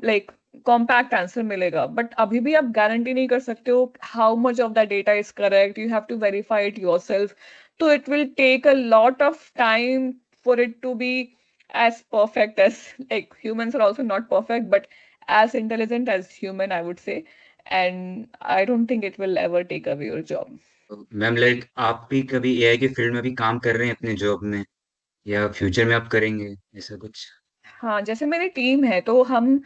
लाइक कॉम्पैक्ट आंसर मिलेगा। बट अभी भी आप गारंटी नहीं कर सकते हो how much of the data is correct, you have to verify it yourself. तो it will take a lot of time for it to be as perfect as like humans are also not perfect, but as intelligent as human, I would say। And I don't think it will ever take away your job। Ma'am like आप भी कभी AI के field में भी काम कर रहे हैं अपने जॉब में, या फ्यूचर में आप करेंगे ऐसा कुछ? हाँ, जैसे मेरी टीम है तो हम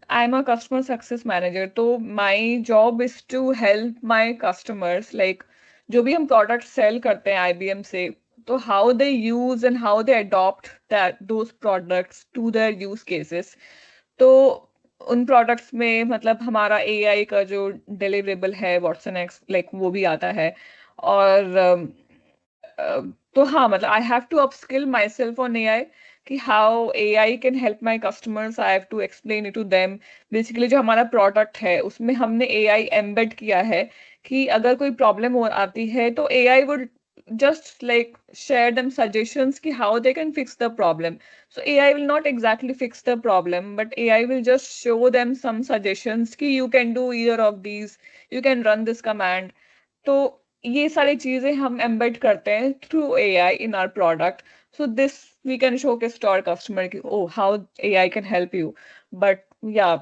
I am a customer success manager, तो my job is to help my customers, like जो भी हम प्रोडक्ट सेल करते हैं आईबीएम से, तो how they use and how they adopt that those products to their use cases. तो उन प्रोडक्ट्स में मतलब हमारा एआई का जो डिलीवरेबल है वाटसन एक्स, लाइक वो भी आता है। और अ, तो हाँ, मतलब I have to upskill myself on AI कि how AI can help my customers, I have to explain it to them. Basically जो हमारा प्रोडक्ट है उसमें हमने एआई एम्बेड किया है कि अगर कोई प्रॉब्लम हो आती है तो AI would just like share them suggestions ki how they can fix the problem. So AI will not exactly fix the problem, but AI will just show them some suggestions ki you can do either of these, you can run this command. तो ये सारी चीजें हम embed करते हैं through AI in our product, so this we can show के store customer की ओ how AI can help you. But yeah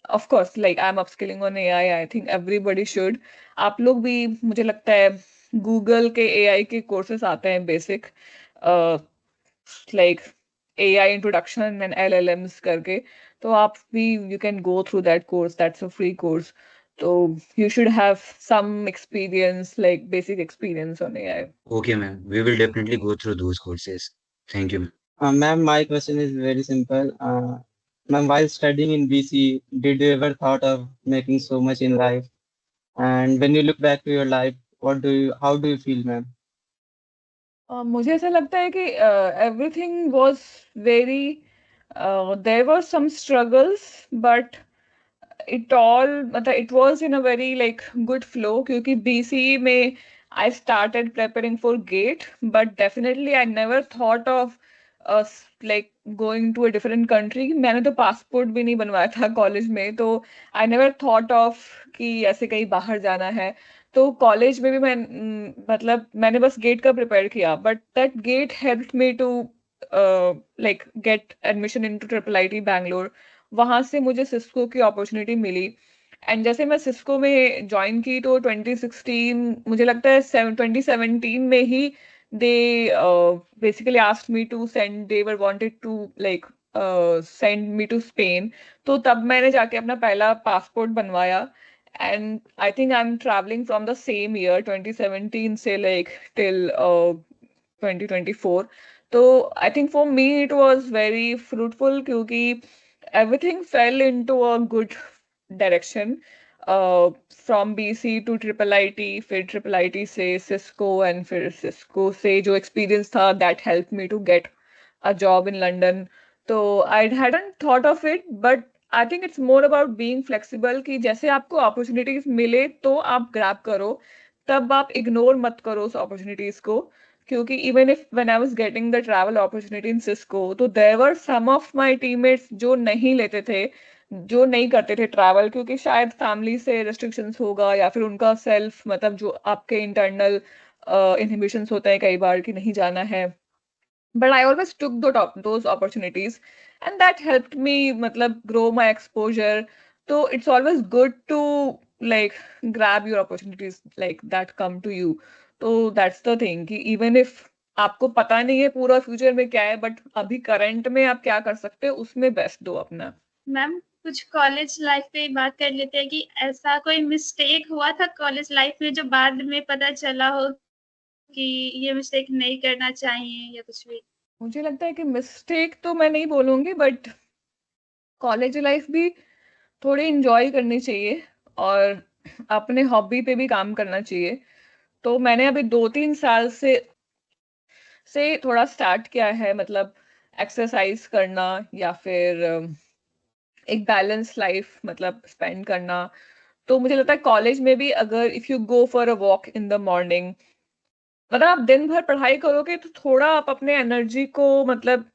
of course like I am upskilling on AI, I think everybody should. आप लोग भी, मुझे लगता है Google के एआई के कोर्सेस आते हैं basic, like AI introduction and LLMs करके, तो आप भी you can go through that course, that's a free course. So you should have some experience, like basic experience on AI. Okay, ma'am. We will definitely go through those courses. Thank you, ma'am. Ma'am, my question is very simple. Ma'am, while studying in BC, did you ever thought of making so much in life? And when you look back to your life, how do you feel, ma'am? मुझे ऐसा लगता है कि everything was very, there were some struggles, but it all मतलब it was in a very like good flow, क्योंकि BCE में I started preparing for GATE, but definitely I never thought of like going to a different country. मैंने तो passport भी नहीं बनवाया था college में, तो I never thought of कि ऐसे कहीं बाहर जाना है। तो कॉलेज में भी मतलब मैंने बस गेट का प्रिपेयर किया, but that GATE help me to like get admission into triple IT Bangalore. वहां से मुझे सिस्को की अपॉर्चुनिटी मिली, एंड जैसे मैं सिस्को में ज्वाइन की तो 2016, मुझे लगता है 2017 में ही they basically asked me to send, they were wanted to like send me to Spain. तो तब मैंने जाके अपना पहला पासपोर्ट बनवाया, and I think I am travelling from the same year 2017 से लाइक टिल 2024। तो I think for me it was very fruitful, क्योंकि everything fell into a good direction, from BC to triple IT, फिर triple IT से Cisco, and फिर Cisco से जो experience था that helped me to get a job in London. तो I hadn't thought of it, but I think it's more about being flexible कि जैसे आपको opportunities मिले तो आप grab करो, तब आप ignore मत करो उस opportunities को। क्योंकि even if when I was getting the travel opportunity in Cisco, तो there were some of my teammates जो नहीं लेते थे, जो नहीं करते थे ट्रैवल, क्योंकि शायद फैमिली से रेस्ट्रिक्शंस होगा, या फिर उनका सेल्फ मतलब जो आपके इंटरनल इनहिबिशंस होते हैं कई बार कि नहीं जाना है। But I always took those opportunities, and that helped me matlab grow my exposure. So it's always good to like grab your opportunities like that come to you. So that's the thing कि even if आपको पता नहीं है पूरा future में क्या है, but अभी करंट में आप क्या कर सकते हो उसमें बेस्ट दो अपना। मैम कुछ कॉलेज लाइफ पे बात कर लेते हैं कि ऐसा कोई मिस्टेक हुआ था कॉलेज लाइफ में जो बाद में पता चला हो कि ये मिस्टेक नहीं करना चाहिए या कुछ भी? मुझे लगता है कि मिस्टेक तो मैं नहीं बोलूंगी, बट कॉलेज लाइफ भी थोड़ी इंजॉय करनी चाहिए और अपने हॉबी पे भी काम करना चाहिए। तो मैंने अभी 2-3 साल से थोड़ा स्टार्ट किया है, मतलब एक्सरसाइज करना, या फिर एक बैलेंस लाइफ मतलब स्पेंड करना। तो मुझे लगता है कॉलेज में भी अगर if you go for a walk in the morning, मतलब आप दिन भर पढ़ाई करोगे तो थोड़ा आप अपने एनर्जी को मतलब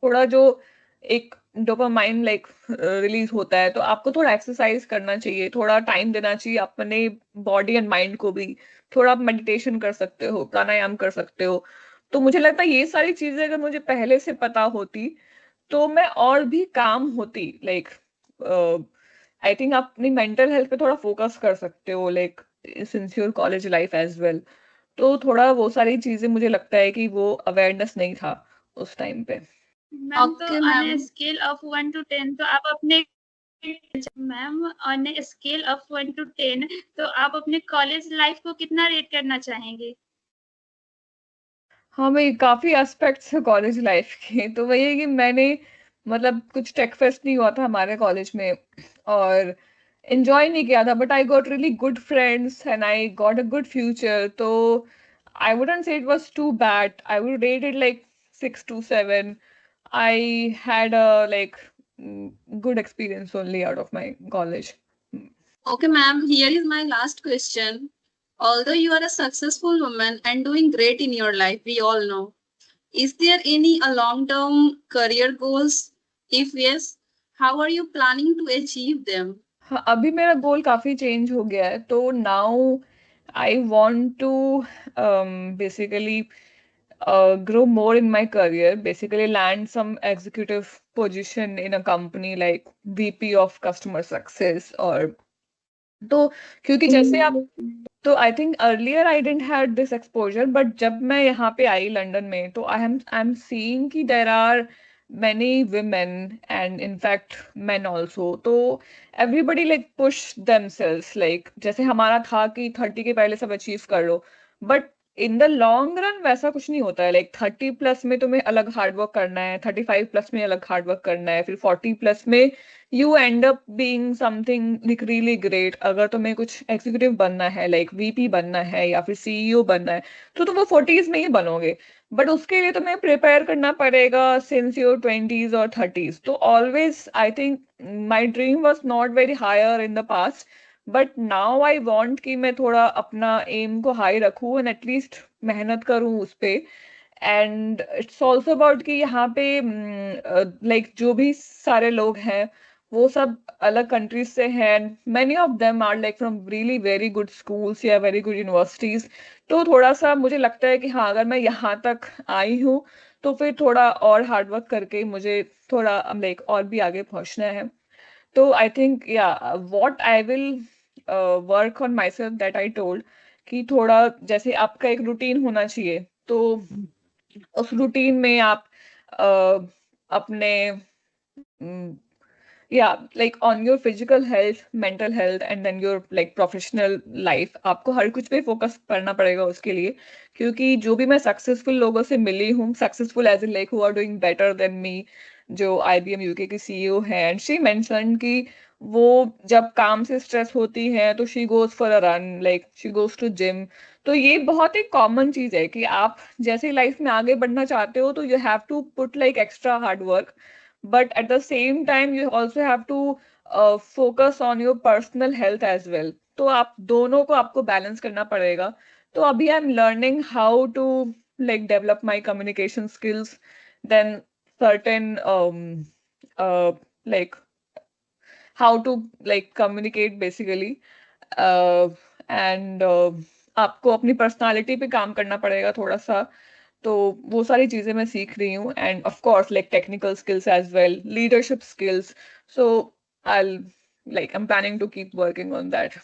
थोड़ा जो एक डोपामाइन लाइक रिलीज होता है, तो आपको थोड़ा एक्सरसाइज करना चाहिए, थोड़ा टाइम देना चाहिए अपने बॉडी एंड माइंड को भी। थोड़ा आप मेडिटेशन कर सकते हो, प्राणायाम कर सकते हो। तो मुझे लगता है ये सारी चीजें अगर मुझे पहले से पता होती तो मैं और भी काम होती, लाइक आई थिंक आप अपनी मेंटल हेल्थ पे थोड़ा फोकस कर सकते हो, like since your college life as well. तो थोड़ा वो सारी चीजें मुझे लगता है कि वो अवेयरनेस नहीं था उस टाइम पे। मैम तो Okay, on ma'am. A scale of 1 to 10 तो आप अपने ma'am on a scale of 1 to 10 तो आप अपने कॉलेज लाइफ को कितना रेट करना चाहेंगे? हाँ भाई, काफी एस्पेक्ट्स है कॉलेज लाइफ के। तो वही है कि मैंने मतलब कुछ टेक फेस्ट नहीं हुआ था हमारे कॉलेज में और एंजॉय नहीं किया था, but I got really good friends and I got a good future. तो I wouldn't say it was too bad, I would rate it like 6 to 7। I had a like good experience only out of my college. Okay, ma'am, here is my last question. Although you are a successful woman and doing great in your life, we all know, is there any long-term career goals? If yes, how are you planning to achieve them? हाँ, अभी मेरा गोल काफी change हो गया है। तो now I want to basically grow more in my career, basically land some executive position in a company like VP of customer success or तो क्योंकि जैसे आप तो I think earlier I didn't had this exposure, but जब मैं यहाँ पे आई London में तो आई एम सीइंग कि there are many women and in fact men also, तो everybody like push themselves, like जैसे हमारा था कि 30 के पहले सब अचीव कर लो, but in the long run वैसा कुछ नहीं होता है। लाइक 30 प्लस में तुम्हें अलग हार्ड वर्क करना है, 35 प्लस में अलग हार्ड वर्क करना है, फिर 40 प्लस में you and up being something like really great. अगर तुम्हें कुछ एग्जीक्यूटिव बनना है, लाइक वीपी बनना है या फिर सीईओ बनना है, तो तुम वो 40s में ही बनोगे। बट उसके लिए तुम्हें प्रिपेयर करना पड़ेगा सिंस योर 20s और 30s। तो always I think my dream was not very higher in the past, but now I want कि मैं थोड़ा अपना एम को हाई रखूँ एंड एटलीस्ट मेहनत करूँ उस पे। एंड इट्स ऑल्सो अबाउट कि यहाँ पे लाइक जो भी सारे लोग हैं वो सब अलग कंट्रीज से हैं। Many of them are like from really very good schools या वेरी गुड यूनिवर्सिटीज। तो थोड़ा सा मुझे लगता है कि हाँ, अगर मैं यहाँ तक आई हूँ तो फिर थोड़ा और हार्ड वर्क करके मुझे थोड़ा लाइक और भी आगे पहुंचना है। तो आई थिंक या what I will work on my self that I told कि थोड़ा जैसे आपका एक रूटीन होना चाहिए, तो उस रूटीन में आप अपने like on your physical health, mental health and then your like professional life, आपको हर कुछ पे फोकस करना पड़ेगा उसके लिए। क्योंकि जो भी मैं सक्सेसफुल लोगों से मिली हूँ, successful as in like who are doing better than me, जो IBM यूके की सीईओ है, एंड शी मेंशन कि वो जब काम से स्ट्रेस होती है तो she goes for a run, like she goes to gym. तो ये बहुत एक कॉमन चीज है कि आप जैसे लाइफ में आगे बढ़ना चाहते हो तो you have to put like extra hard work, but at the same time you also have to focus on your personal health as well। तो आप दोनों को आपको बैलेंस करना पड़ेगा। तो अभी I am learning how to like develop my communication skills, then certain like how to like communicate basically, and आपको अपनी पर्सनालिटी पे काम करना पड़ेगा थोड़ा सा। तो वो सारी चीजें मैं सीख रही हूँ, and of course like technical skills as well, leadership skills. So I like I'm planning to keep working on that.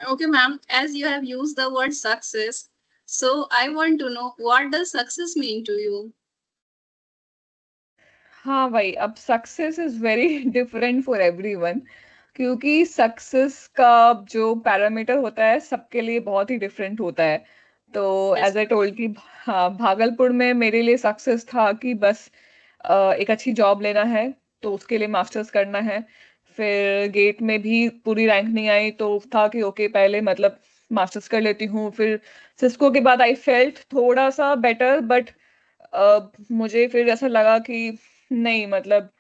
Okay, ma'am, as you have used the word success, so I want to know, what does success mean to you? हाँ भाई, अब success is very different for everyone, क्योंकि success का जो parameter होता है सबके लिए बहुत ही डिफरेंट होता है। तो Yes. एज आई टोल्ड कि हाँ, भागलपुर में मेरे लिए सक्सेस था कि बस एक अच्छी जॉब लेना है, तो उसके लिए मास्टर्स करना है। फिर गेट में भी पूरी रैंक नहीं आई तो था कि ओके, पहले मतलब मास्टर्स कर लेती हूँ। फिर सिस्को के बाद आई फेल्ट थोड़ा सा बेटर, बट मुझे फिर ऐसा लगा कि नहीं, मतलब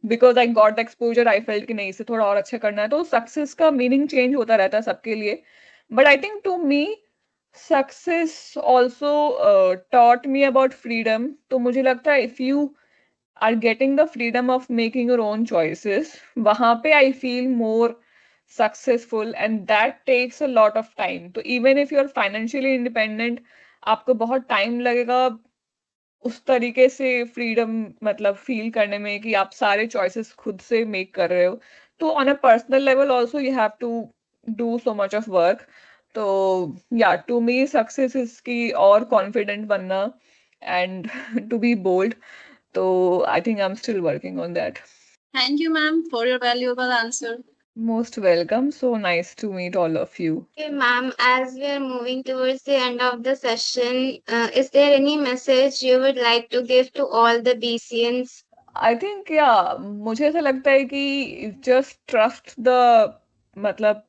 because I got the exposure, I felt कि नहीं, इसे थोड़ा और अच्छा करना है। तो सक्सेस का मीनिंग चेंज होता रहता है सबके लिए, but I think to me success also taught me about freedom. तो मुझे लगता है if you are getting the freedom of making your own choices, वहां पे I feel more successful, and that takes a lot of time. तो even if you are financially independent, आपको बहुत time लगेगा उस तरीके से फ्रीडम मतलब फील करने में कि आप सारे चॉइसेस खुद से मेक कर रहे हो। तो on a personal level also you have to do so much of work. तो yeah to me success is की और कॉन्फिडेंट बनना एंड टू बी बोल्ड. तो I think I am still working on that. Thank you, ma'am, for your valuable answer. Most welcome. So nice to meet all of you. Okay, ma'am, as we are moving towards the end of the session, is there any message you would like to give to all the BCNs? I think या मुझे ऐसा लगता है कि just trust the मतलब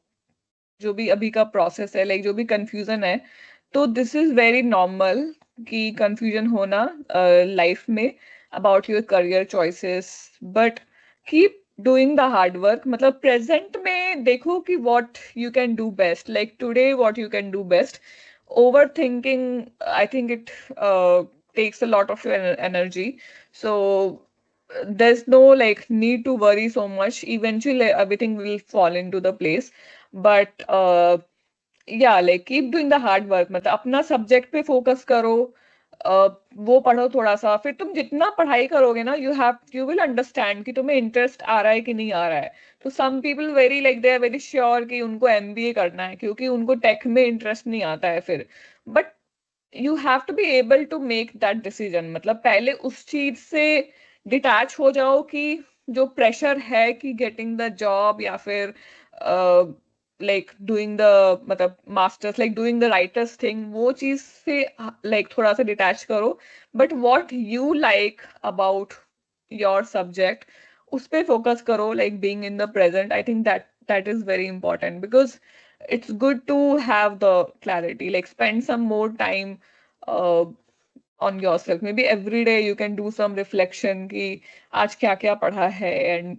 जो भी अभी का प्रोसेस है, लाइक जो भी कंफ्यूजन है, तो दिस इज वेरी नॉर्मल कि कंफ्यूजन होना लाइफ में about your career choices. But keep doing the hard work. मतलब प्रेजेंट में देखो कि what you can do best, like today what you can do best. Over thinking, I think it takes a lot of your energy. So there's no like need to worry so much. Eventually everything will fall into the place. But या like keep doing the hard work. मतलब अपना subject पे focus करो. वो पढ़ो थोड़ा सा, फिर तुम जितना पढ़ाई करोगे ना यू विल अंडरस्टैंड कि तुम्हें इंटरेस्ट आ रहा है कि नहीं आ रहा है. तो some people very like they are very sure कि उनको एमबीए करना है क्योंकि उनको टेक में इंटरेस्ट नहीं आता है फिर. But you have to be able to make that decision. मतलब पहले उस चीज से डिटैच हो जाओ कि जो प्रेशर है कि गेटिंग द जॉब या फिर लाइक डूइंग द मतलब masters, like doing the writers thing, वो चीज से लाइक थोड़ा सा डिटैच करो. But what you like about your subject उस पे फोकस करो, like being in the present. I think that is very important because it's good to have the clarity, like spend some more time uh, on yourself. Maybe every day you can do some reflection कि आज क्या क्या पढ़ा है and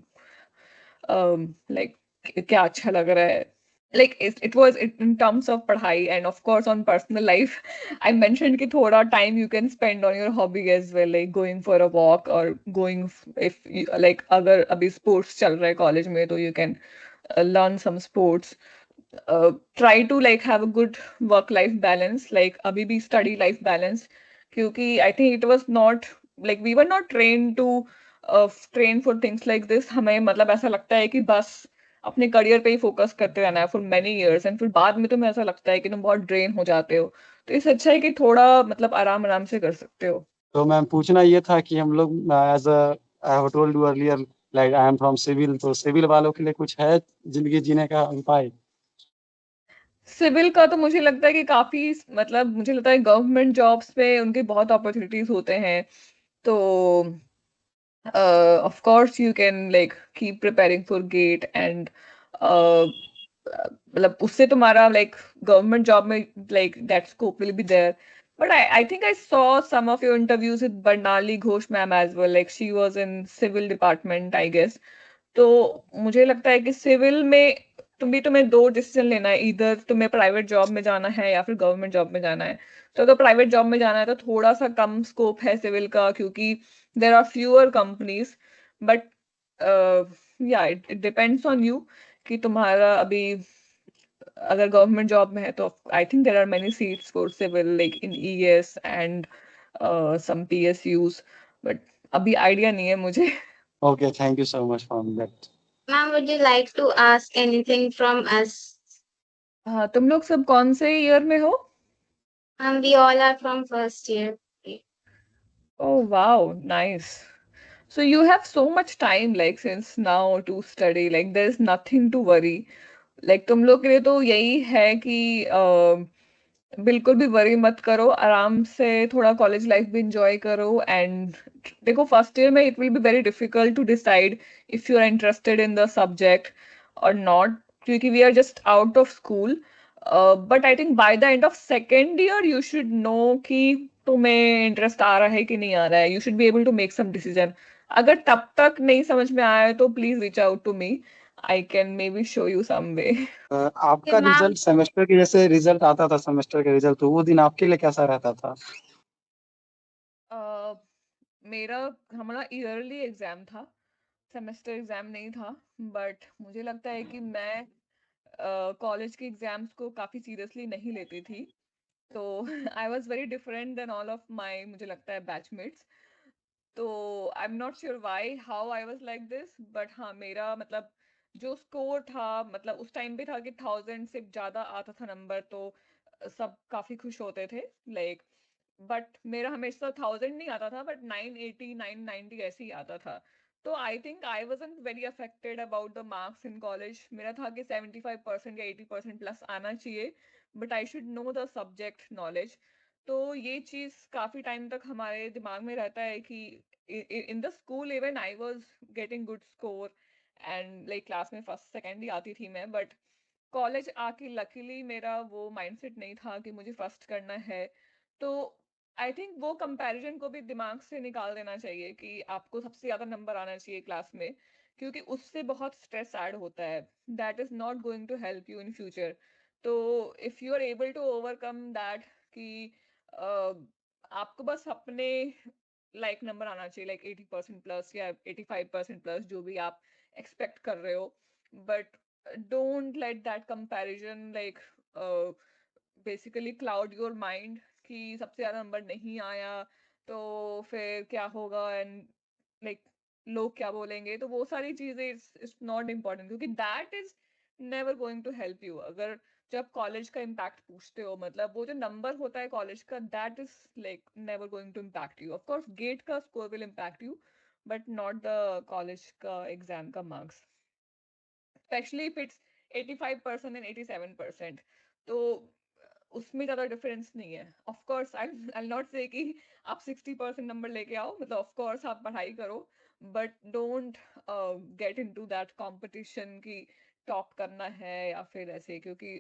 like क्या अच्छा लग रहा है. Like it was in terms of पढ़ाई and of course on personal life. I mentioned कि थोड़ा time you can spend on your hobby as well, like going for a walk or going if you, like अगर अभी sports चल रहा है college में तो you can learn some sports. Try to like have a good work life balance, like abhi bhi study life balance. Kyunki I think it was not like we were not trained to train for things like this. हमें मतलब ऐसा लगता है कि बस अपने career पे ही focus करते रहना है फॉर मेनी इयर्स एंड फिर बाद में तुम्हें ऐसा लगता है कि तुम बहुत ड्रेन हो जाते हो. तो इससे अच्छा है कि थोड़ा मतलब आराम आराम से कर सकते हो. तो मैम पूछना ये था कि हम लोग as I have told you earlier like I am from civil, तो सिविल वालों के लिए कुछ है जिंदगी जीने का उपाय? सिविल का तो मुझे लगता है कि काफी मतलब मुझे लगता है गवर्नमेंट जॉब्स में उनके बहुत अपॉर्चुनिटीज होते हैं. तो of course you can like keep preparing for gate and मतलब उससे तुम्हारा like government job में like that scope will be there. But I think I saw some of your interviews with Barnali Ghosh ma'am as well, like she was in civil department I guess. तो मुझे लगता है कि civil में तुम्हें दो decision लेना है, इधर तुम्हें प्राइवेट जॉब में जाना है या फिर गवर्नमेंट जॉब में जाना है. तो अगर प्राइवेट जॉब में जाना है तो थोड़ा सा कम स्कोप है सिविल का क्योंकि there are fewer companies. But yeah it depends on you कि तुम्हारा अभी अगर गवर्नमेंट जॉब में है तो I think there are many seats for civil like in ES and some PSUs. But अभी आइडिया नहीं है मुझे. Okay, thank you so much for that. Ma'am, would you like to ask anything from us? हाँ, तुम लोग सब कौन से ईयर में हो? Ma'am, we all are from first year. Oh wow, nice. So you have so much time like since now to study, like there's nothing to worry. Like तुम लोग के लिए तो यही है कि बिल्कुल भी वरी मत करो, आराम से थोड़ा कॉलेज लाइफ भी इंजॉय करो. एंड देखो फर्स्ट ईयर में it will be very difficult to decide if you are interested in the subject और नॉट क्योंकि we are just out of school. But I think by the end of second year you should know कि तुम्हें interest आ रहा है कि नहीं आ रहा है. You should be able to make some decision. अगर तब तक नहीं समझ में आया है तो please reach out to me. I can maybe show you some way. आपका Ma'am, रिजल्ट सेमेस्टर के जैसे रिजल्ट आता था, सेमेस्टर के रिजल्ट, तो वो दिन आपके लिए कैसा रहता था? मेरा हमारा ईयरली एग्जाम था, सेमेस्टर एग्जाम नहीं था. बट मुझे लगता है कि मैं कॉलेज के एग्जाम्स को काफी सीरियसली नहीं लेती थी. तो I was very different than all of my मुझे लगता है बैचमेट्स. तो I am not sure why how I was like this. But हाँ मेरा मतलब जो स्कोर था, मतलब उस टाइम पे था कि 1000 से ज्यादा आता था नंबर तो सब काफी खुश होते थे, लाइक। बट मेरा हमेशा 1000 नहीं आता था, बट 980 990 ऐसे ही आता था। तो I think I wasn't very affected about the marks in college. मेरा था कि 75% या 80% प्लस आना चाहिए, but I should know the subject knowledge. तो ये चीज काफी टाइम तक हमारे दिमाग में रहता है कि in the school even I was getting good score and like class में फर्स्ट सेकंड ही आती थी मैं। बट कॉलेज आके लकीली मेरा वो माइंडसेट नहीं था कि मुझे फर्स्ट करना है। तो आई थिंक वो कंपैरिजन को भी दिमाग से निकाल देना चाहिए कि आपको सबसे ज्यादा नंबर आना चाहिए क्लास में, क्योंकि उससे बहुत स्ट्रेस ऐड होता है। That is not going to help you in future. तो if you are able to overcome that कि आपको बस अपने लाइक नंबर आना चाहिए, लाइक 80% प्लस या 85% प्लस, जो भी आप एक्सपेक्ट कर रहे हो। But don't let that comparison like basically cloud your mind कि सबसे ज्यादा नंबर नहीं आया तो फिर क्या होगा, एंड लाइक लोग क्या बोलेंगे। तो वो सारी चीजें इट्स नॉट इम्पोर्टेंट, क्योंकि that is never going to help you. अगर जब कॉलेज का इम्पैक्ट पूछते हो, मतलब वो जो नंबर होता है कॉलेज का, that is like never going to impact you. Of course GATE का score will impact you, but not the college का एग्जाम का marks, specially if it's 85% and 87%। तो उसमें ज्यादा डिफरेंस नहीं है। ऑफ कोर्स आई नॉट से कि आप 60% नंबर लेके आओ, मतलब ऑफ कोर्स आप पढ़ाई करो, but don't get into that competition कि टॉप करना है या फिर ऐसे, क्योंकि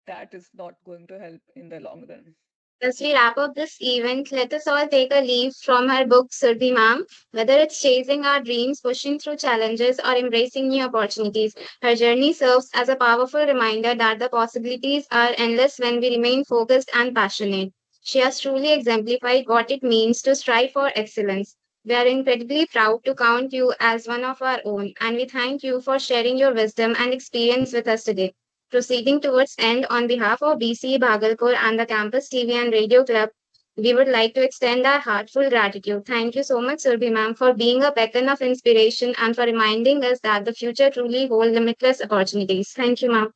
that is not going to help in the long run. As we wrap up this event, let us all take a leaf from her book, Surbi Ma'am. Whether it's chasing our dreams, pushing through challenges, or embracing new opportunities, her journey serves as a powerful reminder that the possibilities are endless when we remain focused and passionate. She has truly exemplified what it means to strive for excellence. We are incredibly proud to count you as one of our own, and we thank you for sharing your wisdom and experience with us today. Proceeding towards end, on behalf of BC Bhagalpur and the Campus TV and Radio Club, we would like to extend our heartfelt gratitude. Thank you so much, Surbi ma'am, for being a beacon of inspiration and for reminding us that the future truly holds limitless opportunities. Thank you, ma'am.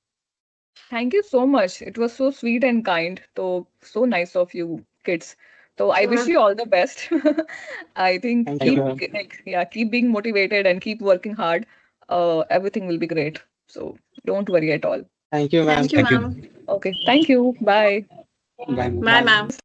Thank you so much. It was so sweet and kind. So nice of you, kids. So I wish you all the best. I think Thank Thank you. you, keep ma'am. keep being motivated and keep working hard. Everything will be great. So don't worry at all. Thank you, ma'am. Thank you, Thank you. ma'am. Okay, thank you. Bye. Bye, ma'am. Bye, ma'am.